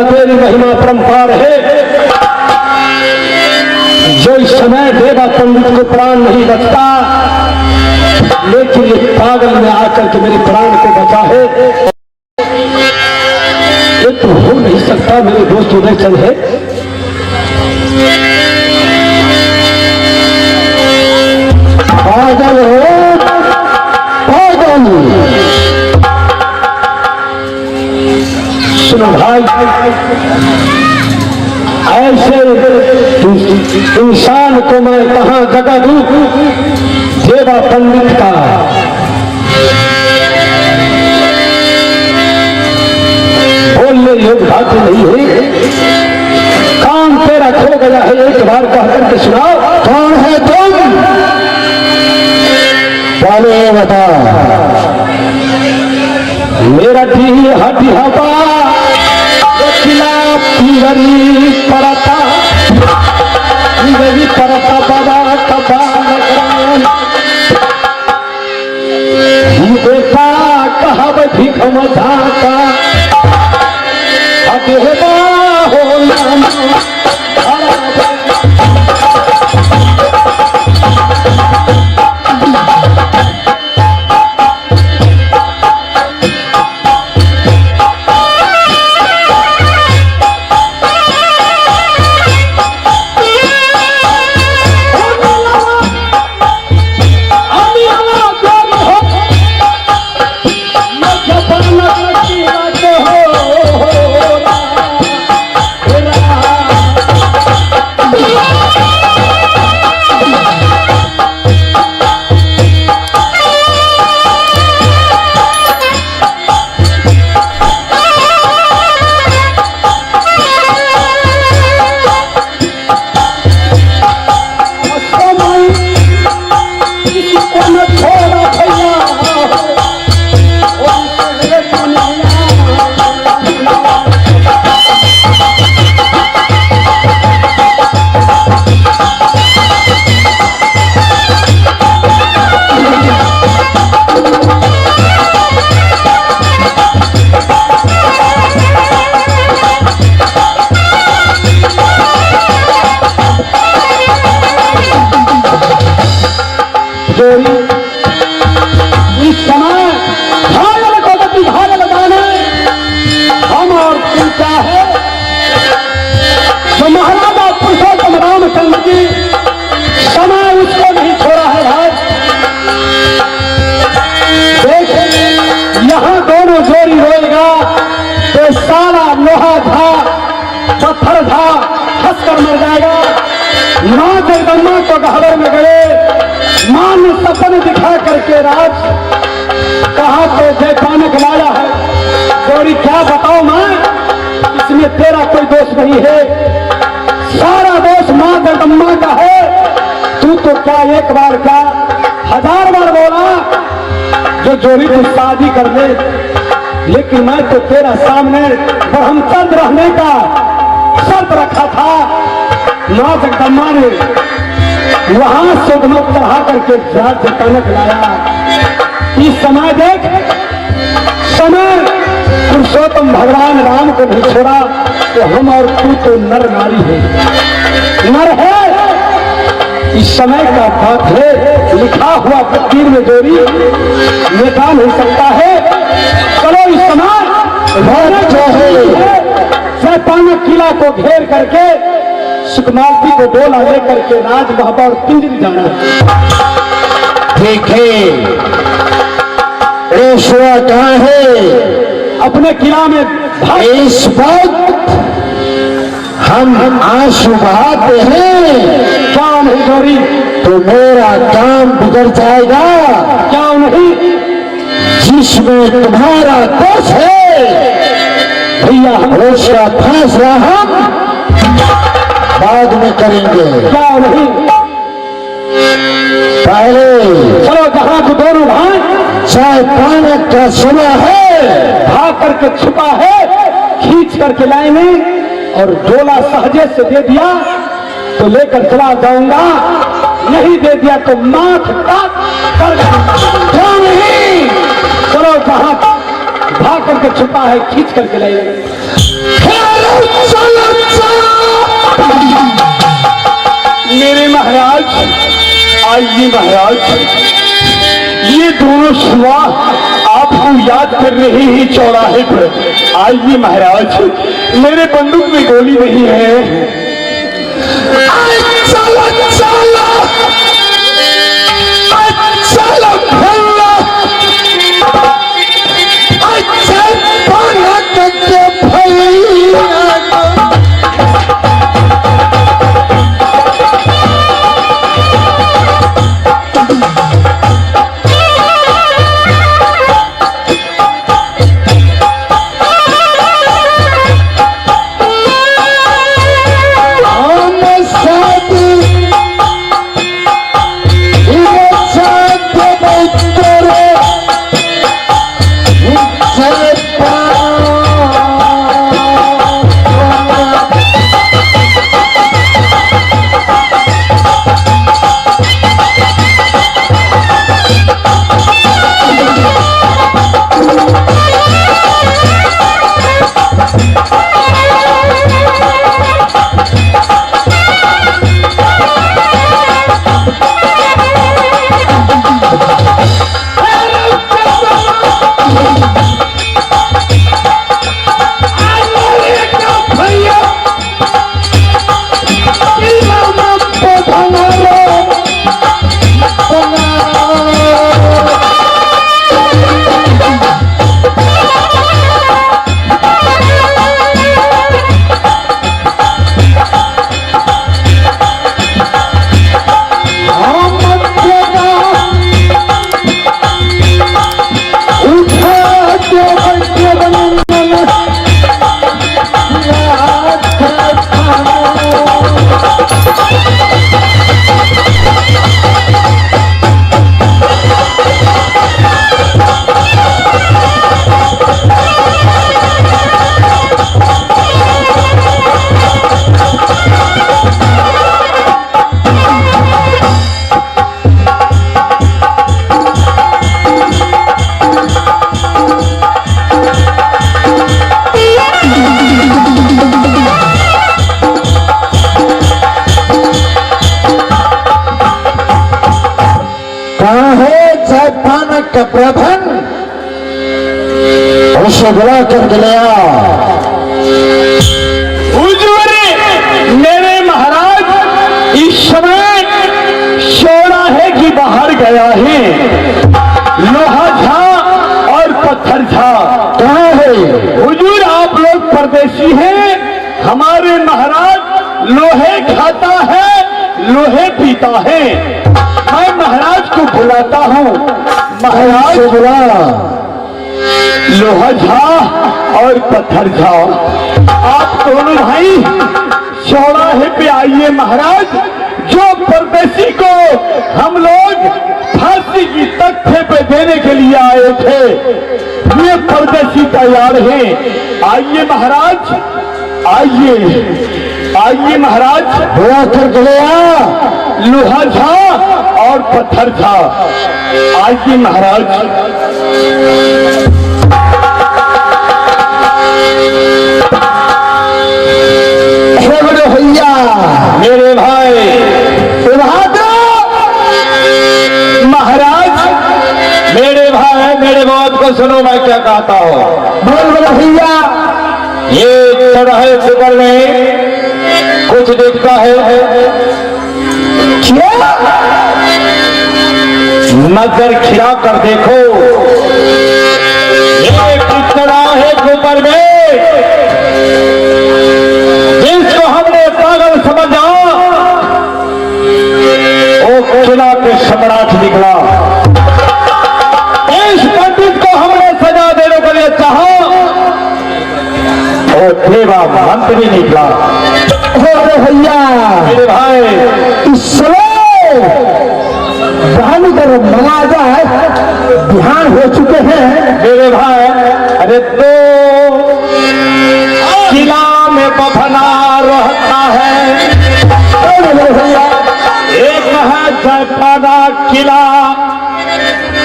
तेरी महिमा परंपार है। जो इस समय देवा पंडित को प्राण नहीं बचता, लेकिन ये पागल में आकर के मेरे प्राण को बचा है। ये तो हो नहीं सकता मेरे दोस्त उदय चंद है। पागल हो पागल। सुनो भाई, ऐसे इंसान को मैं कहां जगह दूं देवा पंडित का। बोलने योग बात नहीं है, काम तेरा खो गया है, एक बार कह करके सुनाओ। कौन है तुम? पहले बता। मेरा डी हटी हवा पीगरी परता बाबा कबा देखा कहा भिख मजाता अदेवा हो इस समय भागल को गति भाग लगाने हम और तुम क्या है जो महाराजा पुरुषोत्तम रामचंद्र की समय उसको नहीं छोड़ा है भाई। देख यहाँ दोनों जोड़ी रोएगा तो सारा लोहा था पत्थर था फंस कर मर जाएगा। मां जगदम्बा को गहवर में गए, मां ने सपन दिखा करके राज कहा तो जयपानक लाया है। गौरी क्या बताओ मां, इसमें तेरा कोई दोष नहीं है, सारा दोष मां जगदम्बा का है। तू तो क्या एक बार क्या 1000 बार बोला जो जोड़ी तू शादी कर ले, लेकिन मैं तो तेरा सामने ब्रह्मचर्य रहने का शर्त रखा था। मां जगदम्बा ने वहां से नोट चढ़ा करके जयपानक लाया। इस समय देख, समय पुरुषोत्तम भगवान राम को भी छोड़ा तो हम और तू तो नर नारी है, नर है। इस समय का बात है, लिखा हुआ तकदीर में जोड़ी मिटा नहीं सकता है। चलो इस समय जो है जयपानक किला को घेर करके सुकमावती को डोला लेकर के राजमहल और पिंजरी जाना। ठीक है, रेशुआ कहाँ है? अपने किला में। इस वक्त हम आंसू बहाते हैं, क्या नहीं गौरी? तो मेरा काम बिगड़ जाएगा। क्या नहीं? जिसमें तुम्हारा दोष है भैया, हम उसका फैसला हम बाद में करेंगे। क्या नहीं? पहले चलो जहां को दोनों भाई जयपानक का सुना है, भाग करके छुपा है, खींच करके लाएंगे और डोला सहजे से दे दिया तो लेकर चला जाऊंगा, नहीं दे दिया तो माथ काट कर क्या नहीं। चलो जहां भाग करके छुपा है, खींच करके लाएंगे। मेरे महाराज, आइए महाराज, ये दोनों सुबह आप आपको याद कर रहे ही चौराहे पर। आइए महाराज, मेरे बंदूक में गोली नहीं है। चलो चलो चलो भैया, अच्छा भारत के भैया। का प्रबंध उसे बुला कर गया। मेरे महाराज इस समय चौराहे की बाहर गया है। लोहा झा और पत्थर झा कहाँ है? हुजूर आप लोग परदेसी हैं। हमारे महाराज लोहे खाता है, लोहे पीता है। मैं महाराज को बुलाता हूँ। महाराज बुला। लोहा झा और पत्थर झा, आप दोनों भाई चौराहे पे आइए। महाराज, जो परदेसी को हम लोग फांसी की तख्ते पे देने के लिए आए थे, ये परदेसी तैयार हैं। आइए महाराज, आइए आइए महाराज। बुला कर गया लोहा झा और पत्थर झा, आइए महाराज। भैया मेरे भाई महाराज, मेरे भाई मेरे बात को सुनो, मैं क्या कहता हूँ। बोल भैया। ये चौराहे ऊपर में कुछ दिखता है क्या? नजर खिरा कर देखो। ये चौराहे ऊपर में जिसको हमने पागल समझा, वो किला के सम्राट निकला। इस पंडित को हमने सजा देने के लिए चाहा, वो देवा मंत्री निकला। भैया मेरे भाई, इस समय रानी का नवाजा ध्यान हो चुके हैं। मेरे भाई, अरे तो किला में बफना रहता है। भैया एक है जयपाना किला,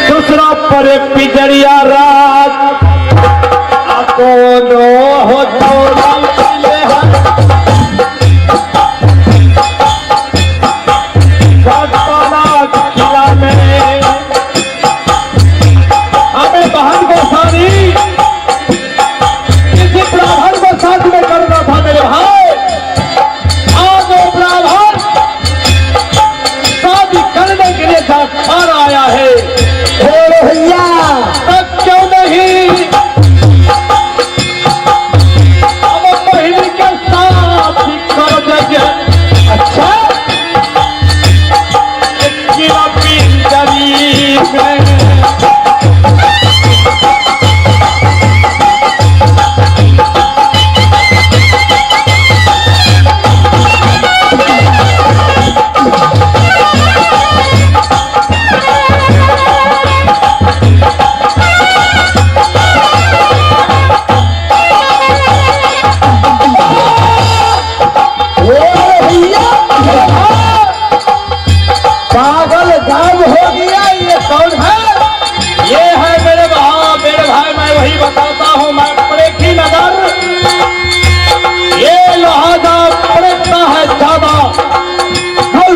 दूसरा पर पिजरिया रात। दोनों हो तो किला में हमें बहन को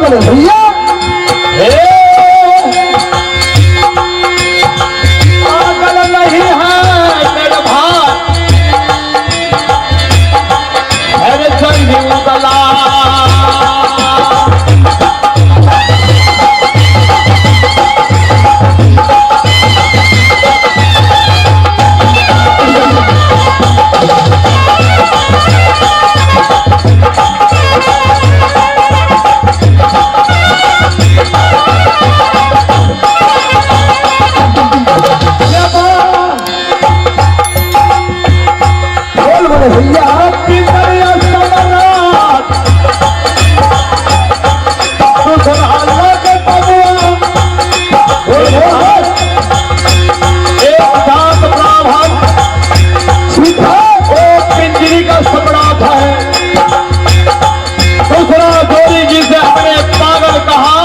बोले भैया पागल नहीं है मेरे भाई, अरे चंदी उतला भैया पितरिया समराट सुसराला के बबुआ एक साथ ब्राह्मण सीधा वो पिंजरी का सम्राट है। दूसरा जोरी जी से हमने पागल कहा,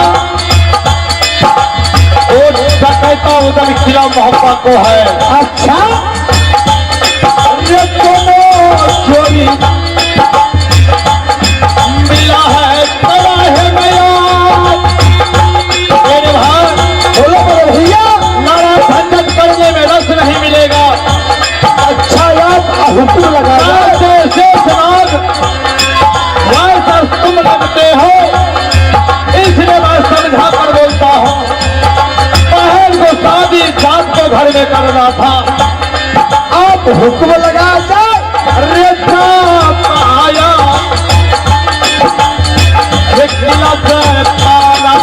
वो डकैता उधर किला मोहब्बत को है। अच्छा ये चोरी मिला है तला है गया मेरे भाई, बोलो बोले भैया नारा झंझट करने में रस नहीं मिलेगा। अच्छा यार हुक्म लगा दो। शेषनाग वैसा तुम लगते हो, इसलिए मैं समझा कर बोलता हूँ। बहन को शादी जात को घर में करना था, आप हुक्म लगा दो। रेखा पाया किला से पाला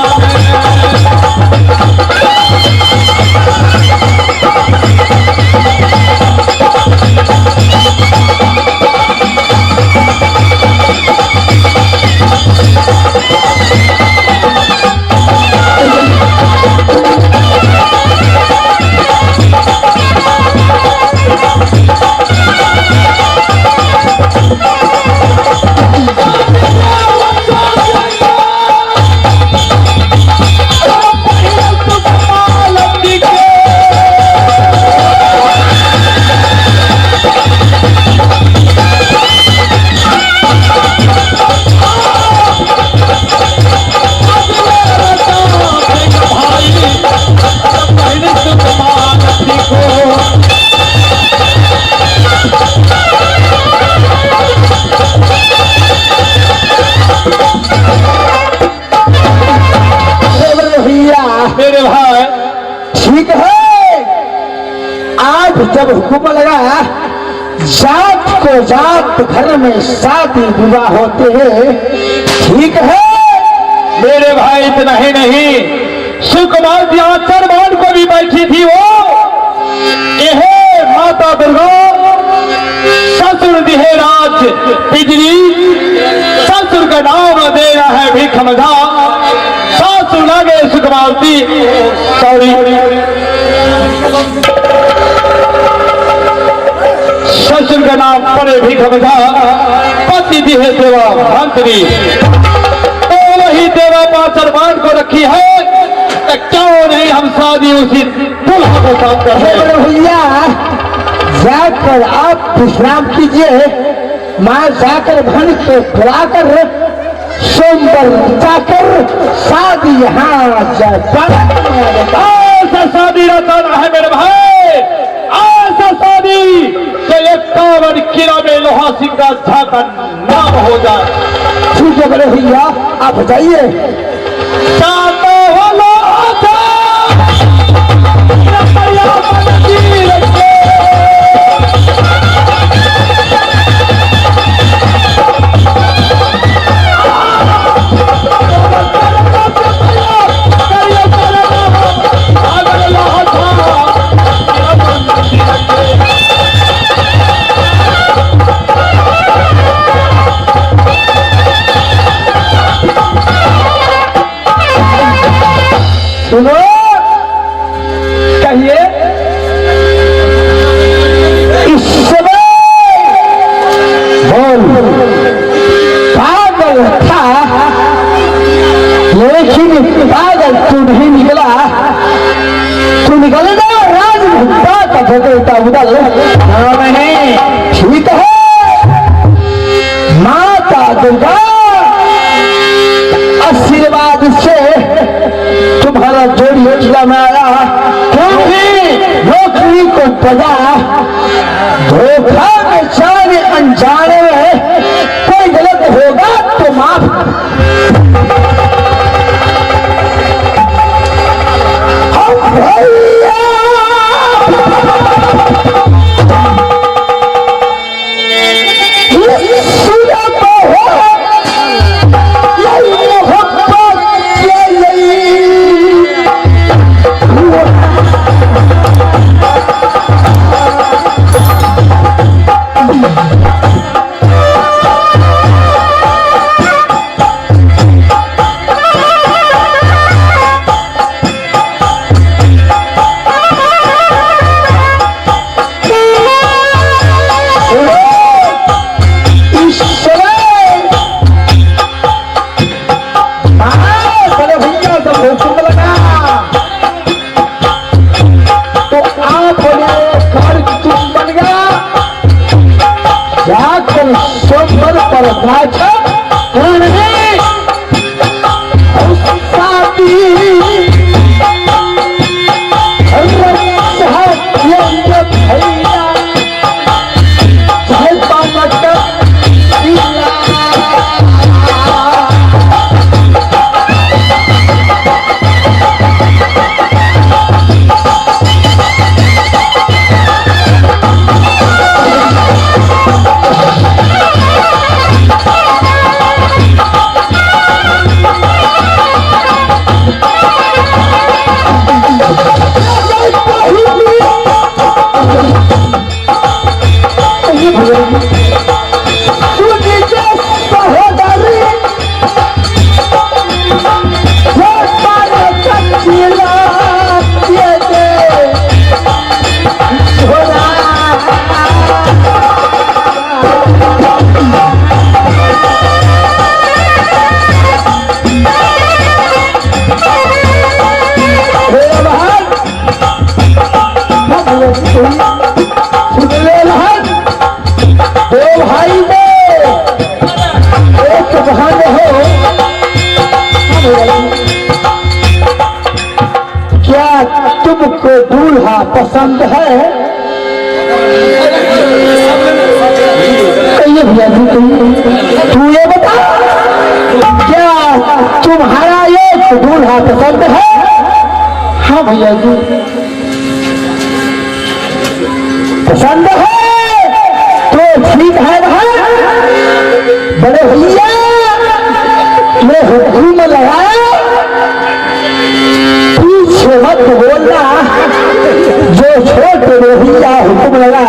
मेरे भाई, ठीक है, आज जब हुक्म लगा जात को जात घर में शादी विवाह होते हैं, ठीक है मेरे भाई इतना ही नहीं, सुकुमार जी आचरमान को भी बैठी थी वो। यह माता दुर्गा ससुर दिहे राज बिजली, ससुर का नाम देना है भिखमगा, सासु लगे सुकुमावती सॉरी ससुर का नाम पड़े भिखमगा, पति दिहे देवा मंत्री, तो वही देवा पाचरमान को रखी है। तो क्यों नहीं हम शादी उसी दुल्हा को साथ कर रहे हैं? भैया जाकर आप विश्राम कीजिए, मैं जाकर भन को बुलाकर सोमवार जाकर शादी यहाँ ऐसा शादी रचाना है मेरे भाई, ऐसा शादी कि 51 किला में लोहा सिंह का झाका नाम हो जाए। ठीक है बड़े भैया आप जाइए। जाता हो लोहा था, सुनो कहिए इस समय बोल पागल था, लेकिन पागल तू नहीं निकला, तू निकल ना राजभुक्ता का भगवता उदल नहीं। ठीक है माता दुर्गा आशीर्वाद बनाया, क्योंकि नौकरी को बजा धोखा में जाने अनजाने में कोई गलत होगा तो माफ। तुमको दूल्हा पसंद है? ये भैया तू ये बता, क्या तुम्हारा एक दूल्हा पसंद है? हाँ भैया जी पसंद है तो ठीक है भाई। बड़े भैया मैं हुक्म लगाया, पीछे मत बोलना, जो छोटे भैया हुक्म लगा।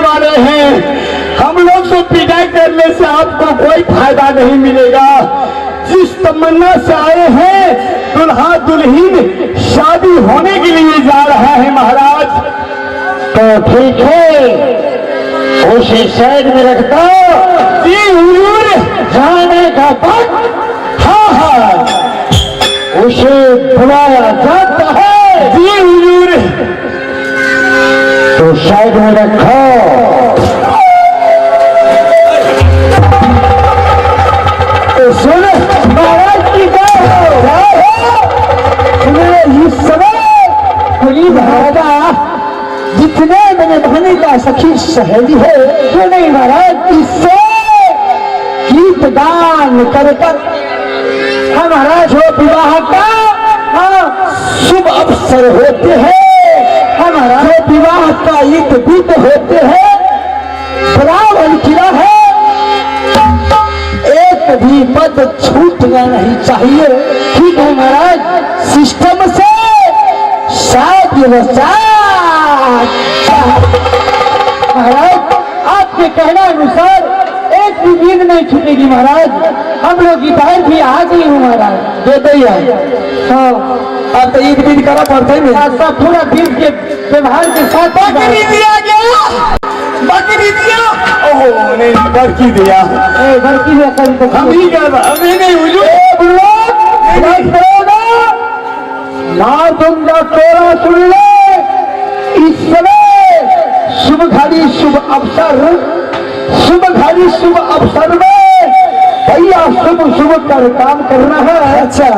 वाले हैं, हम लोग तो पिटाई करने से आपको कोई फायदा नहीं मिलेगा। जिस तमन्ना से आए हैं, दुल्हा दुल्हन शादी होने के लिए जा रहा है महाराज। तो ठीक है, उसे साइड में रखता जी हुजूर, जाने का वक्त। हाँ हाँ, उसे बुलाया जाता है जी हुजूर। तो साइड में रखो। तो सुन महाराज की इस समय कोई भागा, जितने मेरे बहने का सखी सहेली है वो नहीं महाराज, इससे गीत गान कर हमारा जो विवाह का शुभ अवसर होते हैं, हमारा जो विवाह का ईद विध होते हैं, ब्राह्मण किया है, एक भी पद छूटना नहीं चाहिए। ठीक है महाराज, सिस्टम से शादी महाराज आपके कहने अनुसार एक भी नींद नहीं छूटेगी महाराज। हम लोग की बहन भी आ गई हूँ महाराज। दे दी है। हाँ अब तो ईद बीद करा पड़ता है, सब पूरा बीज के व्यवहार के साथ बकरी दिया गया, बकरी दिया, ओह नहीं बकरी दिया, बल्कि हम ही क्या हमें नहीं हुई ना दूंगा तोरा सुन ले। इस समय शुभ घड़ी शुभ अवसर, शुभ घड़ी शुभ अवसर में भैया शुभ शुभ कर काम करना है। अच्छा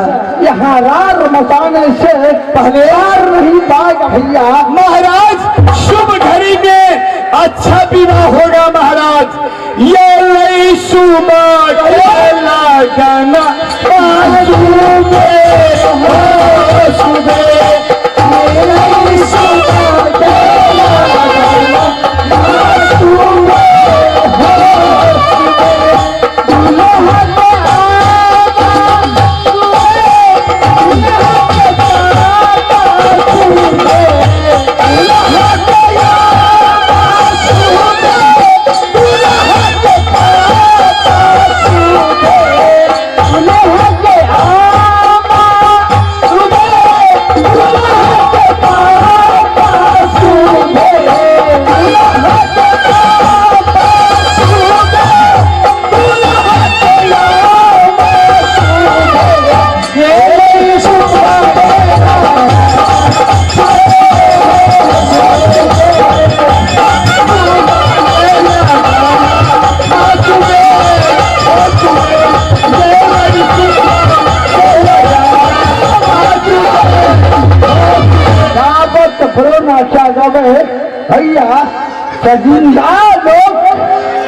यहाँ रार मचाने से पहले यार नहीं पाएगा भैया। महाराज शुभ घड़ी में अच्छा विवाह होगा महाराज। ये नई सुबह गाना भैया सजिंदा लोग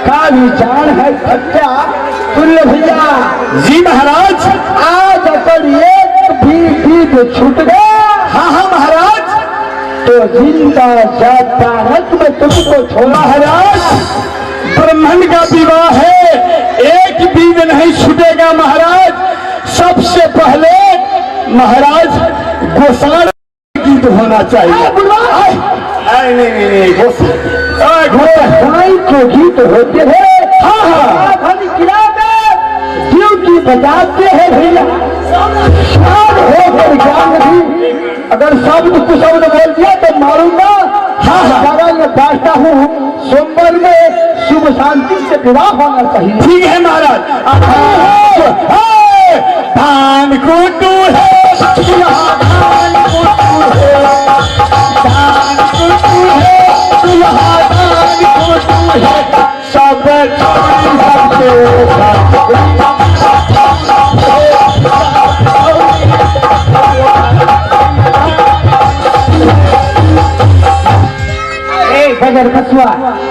का विचार है सच्चा। सुन लो भैया। जी महाराज। आज अगर एक भी बीज छूट गया, हाँ हाँ महाराज, तो जिंदा जाता रथ में तुमको छोड़ा। महाराज ब्राह्मण का विवाह है, एक बीज नहीं छूटेगा महाराज। सबसे पहले महाराज गोसाण गीत होना चाहिए। नहीं गोसाई के गीत होते हैं। हाँ हाँ किला में ड्यूटी बजाते हैं भैया। होकर ज्ञान नहीं, अगर शब्द कुशब्द बोल दिया तो मारूंगा। हाँ हाँ मैं बैठता हूँ, सोमवार में शुभ शांति से विवाह होना चाहिए। ठीक है महाराज। धान कुटू है, सब बगर कछुआ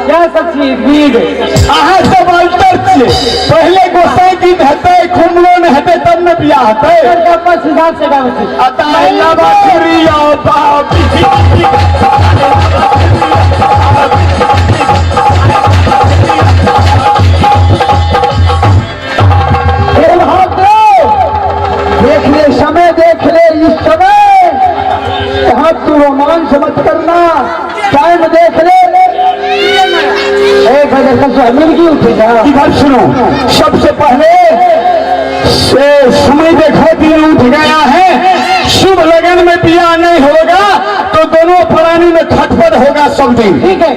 क्या सच्ची भीड़ अहाँ सब अंतर छे। पहले गोसाई गीत हेतै, खुमलो न हेतै तब न बियाह हेतै। आपस हिसाब से गावे छे। अताइला बाखरिया बापी देख ले समय, देख ले इस समय। यहाँ तू रोमांच मत करना, टाइम देख ले। एक हजार कछुआ मिर्गी उठेगा। इधर सुनो, सबसे पहले से समय देखो दिन उठ गया है। शुभ लगन में बियाह नहीं होगा तो दोनों प्राणी में खटपट होगा सब दिन। ठीक है।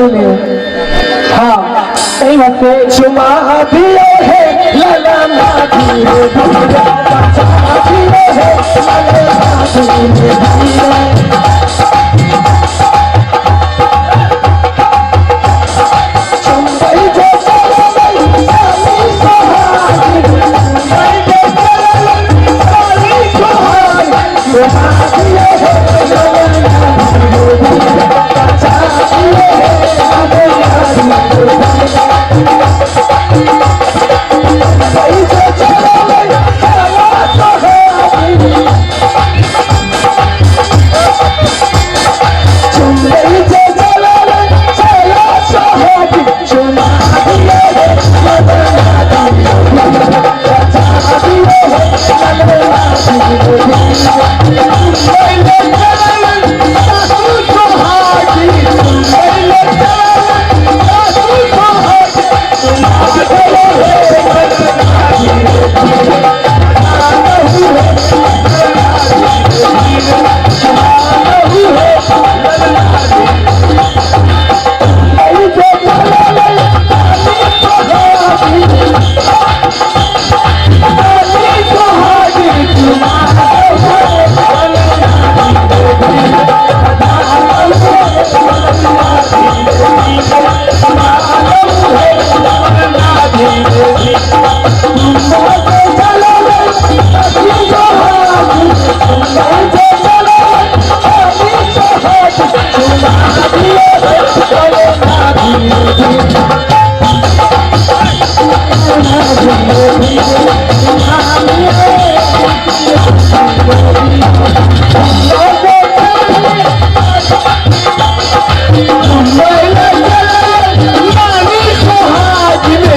सुनिए। हाँ कहीं बात से चुमा दियो है लाला माधी रे भैया चुमा दियो है लाला माधी रे भैया चुंबई जो चलई साली सोहागी चुंबई जो चलई साली सोहागी चुमा दियो है लाला माधी रे भैया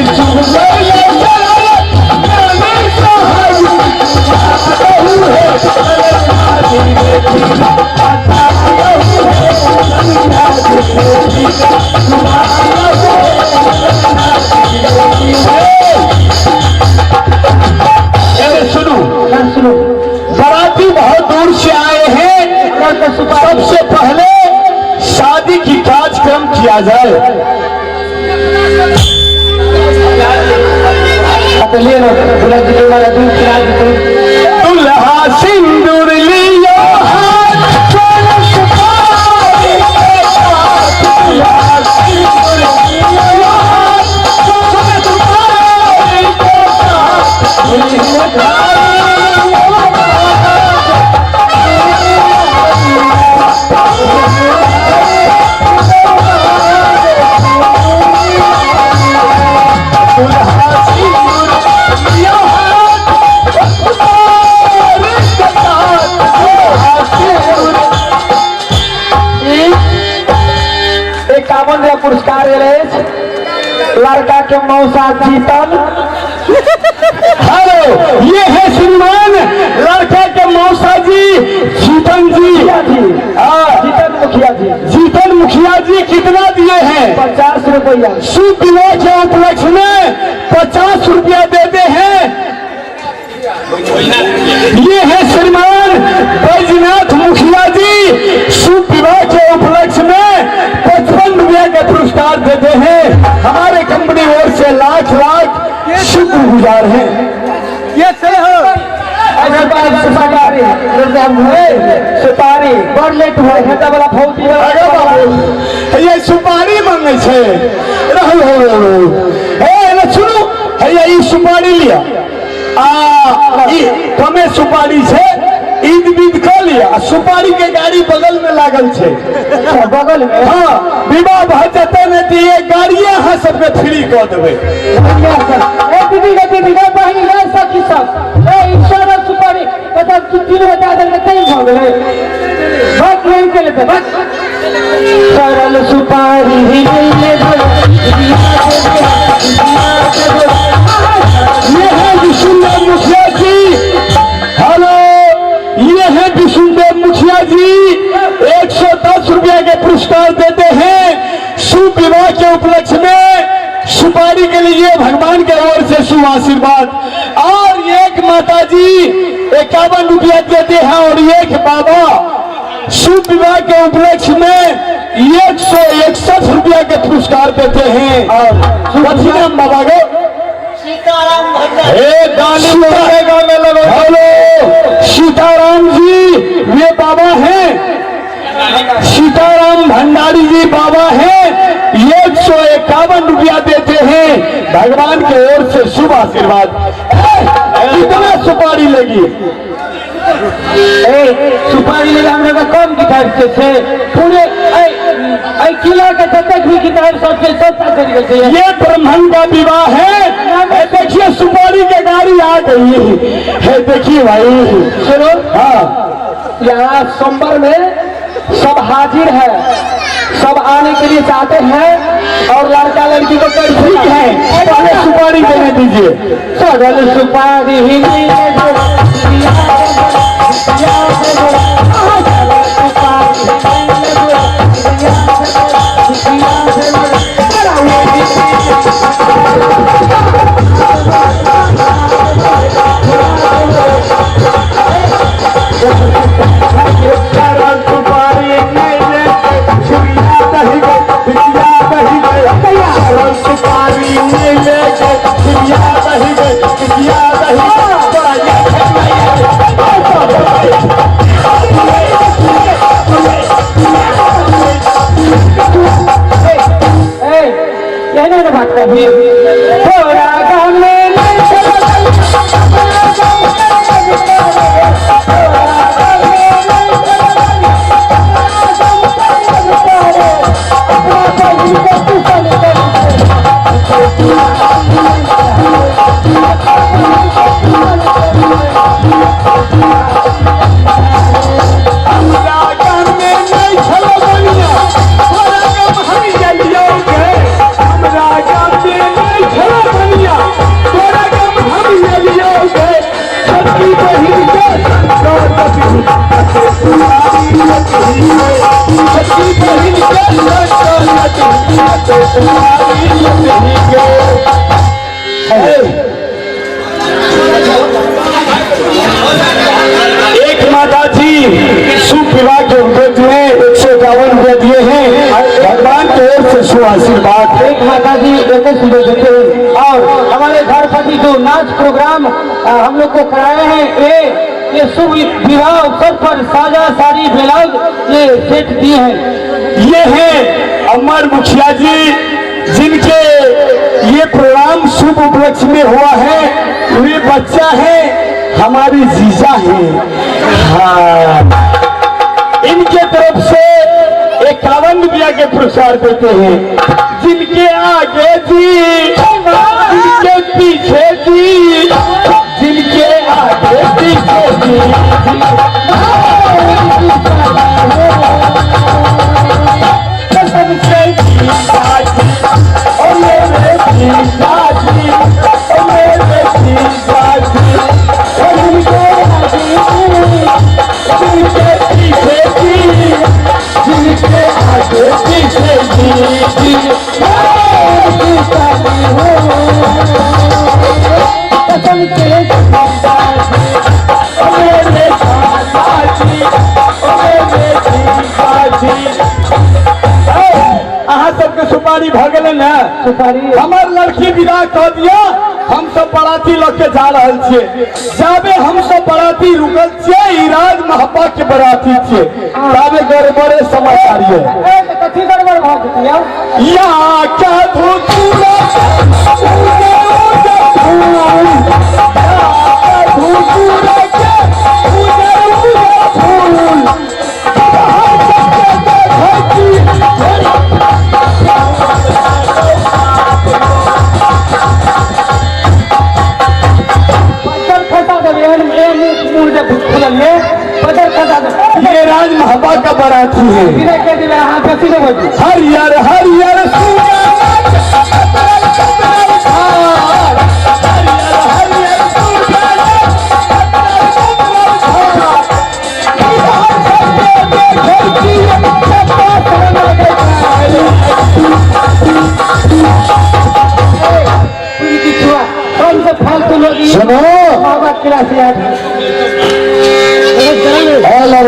चुमा दियो है लाला माधी रे भैया बाराती बहुत दूर से आए हैं, सबसे पहले शादी की कार्यक्रम किया जाए। दुल्हा सिंदूर लियो पुरस्कार लड़का के मौसा जीतन। हेलो, ये है श्रीमान लड़का के मौसा जी जीतन जी। जीतन मुखिया जी। जीतन मुखिया जी कितना दिए हैं? 50 रुपया। शुभ विवाह के उपलक्ष्य में 50 रुपया देते हैं। ये है श्रीमान बैजनाथ मुखिया जी, शुभ विवाह के उपलक्ष्य में 55 रुपया का पुरस्कार देते हैं। हमारे कंपनी ओर से लाख लाख शुक्रगुजार हैं। ये से हो सुपारी बड़ लेट हुआ वाला फौजी ये सुपारी मांगे छे। सुनो भैया, ये सुपारी लिया कमे सुपारी छे, ईद बीद कर लिया। सुपारी के गाड़ी बगल में लागल छे। बगल में? हाँ, विवाह भर जाते नहीं तो ये गाड़ियां हाँ सबके फ्री कर देवे। दीदी का बहनी है सखी सब इंश्योरेंस सुपारी मतलब 3 बजा देंगे कहीं भाग गए बस यही चले थे बस सरल सुपारी ही ये है विष्णुदेव मुखिया जी। हेलो, ये है विष्णुदेव मुखिया जी 110 रुपया के पुरस्कार देते हैं शुभ विवाह के उपलक्ष्य में। सुपारी के लिए भगवान के ओर से शुभ आशीर्वाद। और एक माता जी 51 रुपया देते हैं और एक बाबा शुभ विवाह के उपलक्ष्य में 161 रुपया के पुरस्कार देते हैं। और नाम बाबा को सीताराम भंडारी। हेलो सीताराम जी, वे बाबा हैं, सीताराम भंडारी जी बाबा हैं। 151 रुपया देते हैं। भगवान की ओर से शुभ आशीर्वाद। कितना सुपारी लगी? सुपारी लेगा हम लोग कम किताब से पूरे किला के तक भी किताब सबसे सस्ता कर गए। ये ब्राह्मण का विवाह है। देखिए सुपारी की गाड़ी आ गई है। देखिए भाई सुनो, हाँ, यहाँ सोमवार में सब हाजिर है, सब आने के लिए चाहते हैं और लड़का लड़की को ठीक है, पहले सुपारी देने दीजिए। सगल सुपारी ही नहीं है जो एक माता जी शुभ विवाह के उपलक्ष में 151 रुपये दिए हैं। भगवान की ओर से शुभ आशीर्वाद। एक माता जी देते हैं और हमारे घर पति जो नाच प्रोग्राम हम लोग को कराए हैं, ये शुभ विवाह अवसर पर साजा साड़ी ब्लाउज ये सेट दिए हैं। ये हैं अमर मुखिया जी, जिनके ये प्रोग्राम शुभ उपलक्ष्य में हुआ है। वे बच्चा है, हमारी जीजा है। हाँ, इनके तरफ से 51 रुपया के पुरस्कार देते हैं। जिनके आगे जी, जिनके पीछे जी, जिनके आगे पीछे जी, सुपारी भगल न सुपारी हमार लड़की विदा कह दिया। हम सब बराती लग के जा रहे छे। जाबे हम सब बराती रुकल छे, राज महपा के बराती छे। जाबे गड़बड़े समाचार ये कथी गड़बड़ भाग दिया यहाँ क्या धूतूरा ये राज महबा का बराती है। हरियर हरियर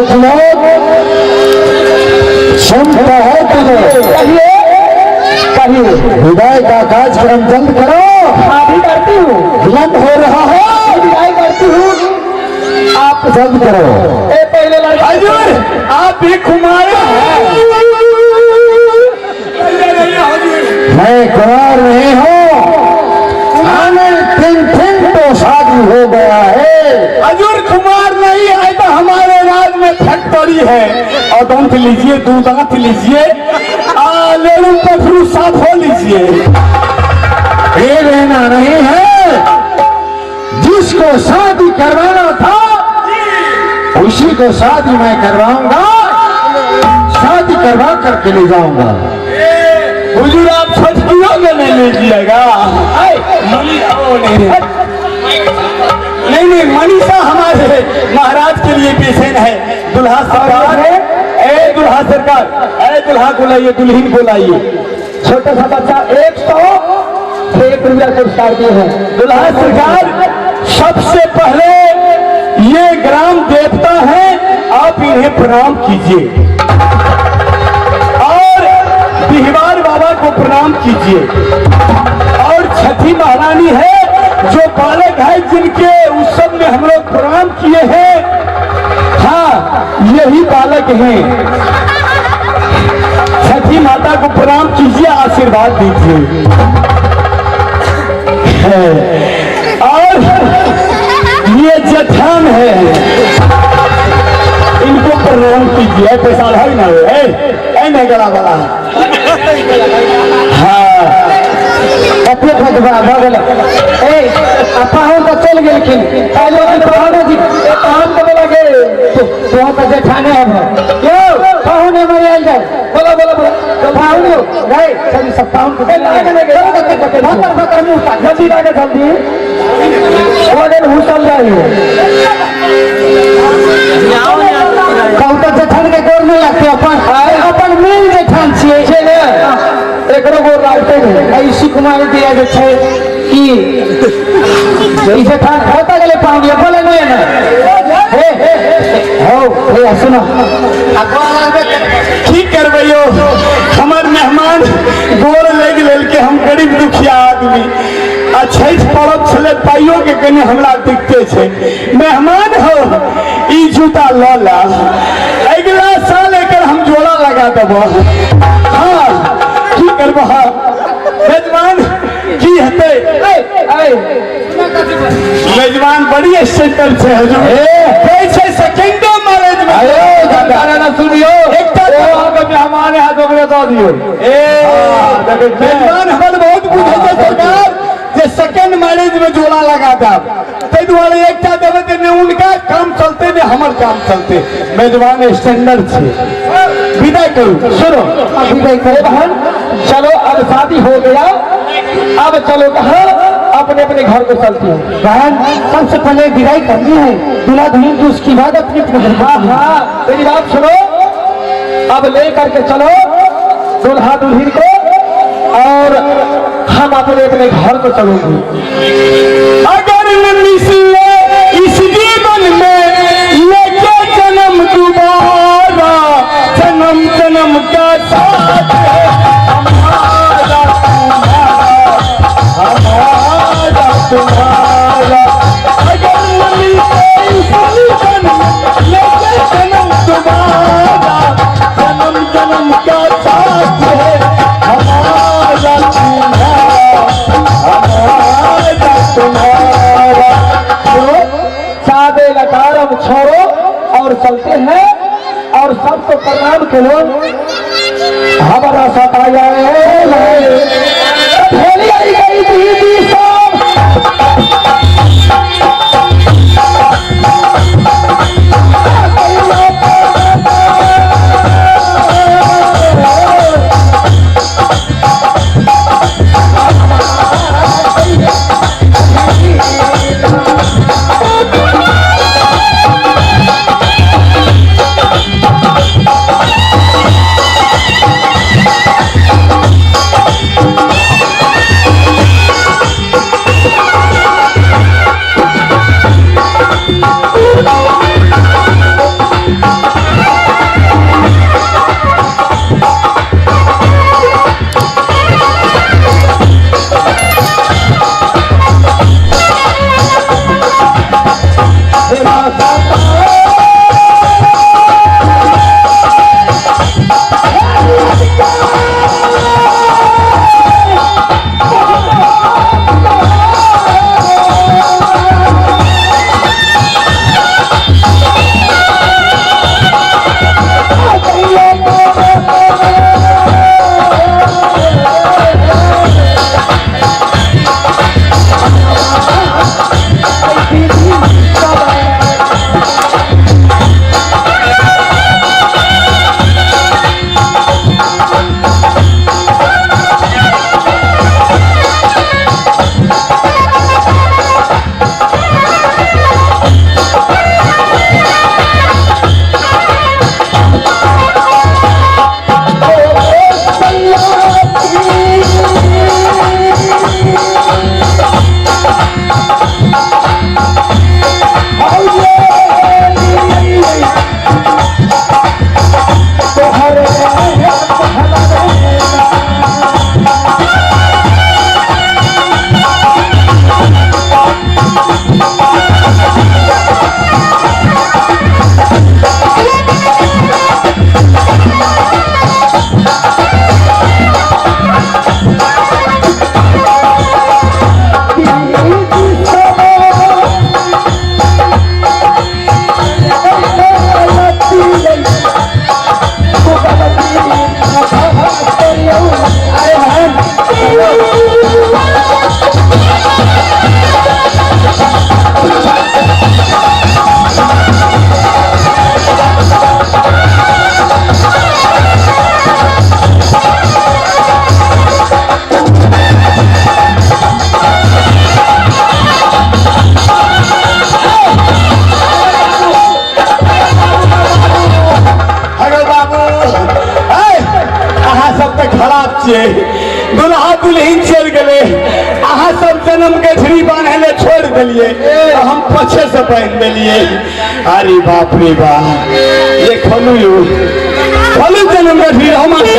सुनो सुनता है तुझे। कहिए कहिए। विदाई का कार्यक्रम जल्द करो। अभी करती हूँ, विलंब हो रहा है, विदाई करती हूँ। आप जल्द करो। ए पहले लड़का हजूर आप भी कुमार हैं। मैं कुमार नहीं हूँ, तीन तो शादी हो गया है। हजूर कुमार नहीं है तो हमारे राज में फैक्ट्री है। और दांत लीजिए, दो दांत लीजिए, लेडू पफरू साफ हो लीजिए। ये रहना नहीं है, जिसको शादी करवाना था उसी को शादी मैं करवाऊंगा, शादी करवा करके ले जाऊंगा। हुजूर आप सच पियोगे नहीं लीजिएगा? नहीं मनीषा हमारे महाराज के लिए पेशेंट है। दुल्हा सरकार है। ए दुल्हा सरकार, ए दुल्हा बुलाइए, दुल्हन बुलाइए। छोटा सा बच्चा 101 रुपया पुरस्कार दिए हैं। दुल्हा सरकार सबसे पहले ये ग्राम देवता है, आप इन्हें प्रणाम कीजिए और बिहवार बाबा को प्रणाम कीजिए। और छठी महारानी है जो बालक है जिनके उत्सव में हम लोग प्रणाम किए हैं, हाँ यही बालक हैं। छठी माता को प्रणाम कीजिए, आशीर्वाद दीजिए। और ये जेठान है, इनको प्रणाम कीजिए। पैसा भाई ना नहीं गला वाला। हाँ अपने भगवान ए पाहुन तो चल गए, लेकिन पहले जी पाहुन को लगे तो तो जेठाने है क्यों पाहुन है मर जाए। बोलो बोलो बोलो तो पाहुन हो गए सभी सब पाहुन को जल्दी लागे जल्दी घुसल जाइए। कहूँ तो जेठान के गोर में लगते अपन मेन जेठान छिए ने एकरो गोर लागते हैं। इसी कुमार दिया जे छै कि ई जेठान होता गेले पाहुन बोले नहीं ना हे सुनो ठीक करबैयो। हमार मेहमान गोर लग लेल के हम गरीब दुखिया आदमी आ छठ पर्व छले पाइयो के कने हमरा दिखते छे। मेहमान हो ई जूता ल ला, अगला साल एकर हम जोड़ा लगा देबो। हाँ की करबो? मेजबान की हेते? मेजबान बड़ी स्टैंडर्ड छे हजूर। कैसे सेकंडो मैरिज में गाना ना सुनियो, मेहमान हाथ में दो दियो। मेजबान हमारे बहुत बुझे छे सरकार जे सेकंड मैरिज में जोड़ा लगा दब, ते दुआरे एकटा देबे ते ने उनका काम चलते ने हमर काम चलते। मेजबान स्टैंडर्ड छे। विदाई करू। सुनो विदाई करे बहन। चलो अब शादी हो गया, अब चलो कहाँ अपने अपने घर को चलती है। बहन सबसे पहले विदाई करनी है दूल्हा दुल्हन की, उसकी बाद अपने अपने घर। हाँ हाँ मेरी बात सुनो, अब ले करके चलो दूल्हा दुल्हन को और हम अपने अपने घर को चलोगे। अगर इस जीवन में लेके जन्म दोबारा, जन्म जन्म का साथ है हमारा तुम्हारा। अगर इस जीवन में लेके जन्म दोबारा, जन्म जन्म का साथ है हमारा तुम्हारा। सादे लकारम छोड़ो और चलते हैं और सबको प्रणाम करो। हमारा साथ आ जाए। जन्म के घड़ी बांधे ले छोड़ दिलिए, हम पछे से पहन दिलिए। अरे बाप रे बाप, ये खोलू जन्म के घड़ी हमारे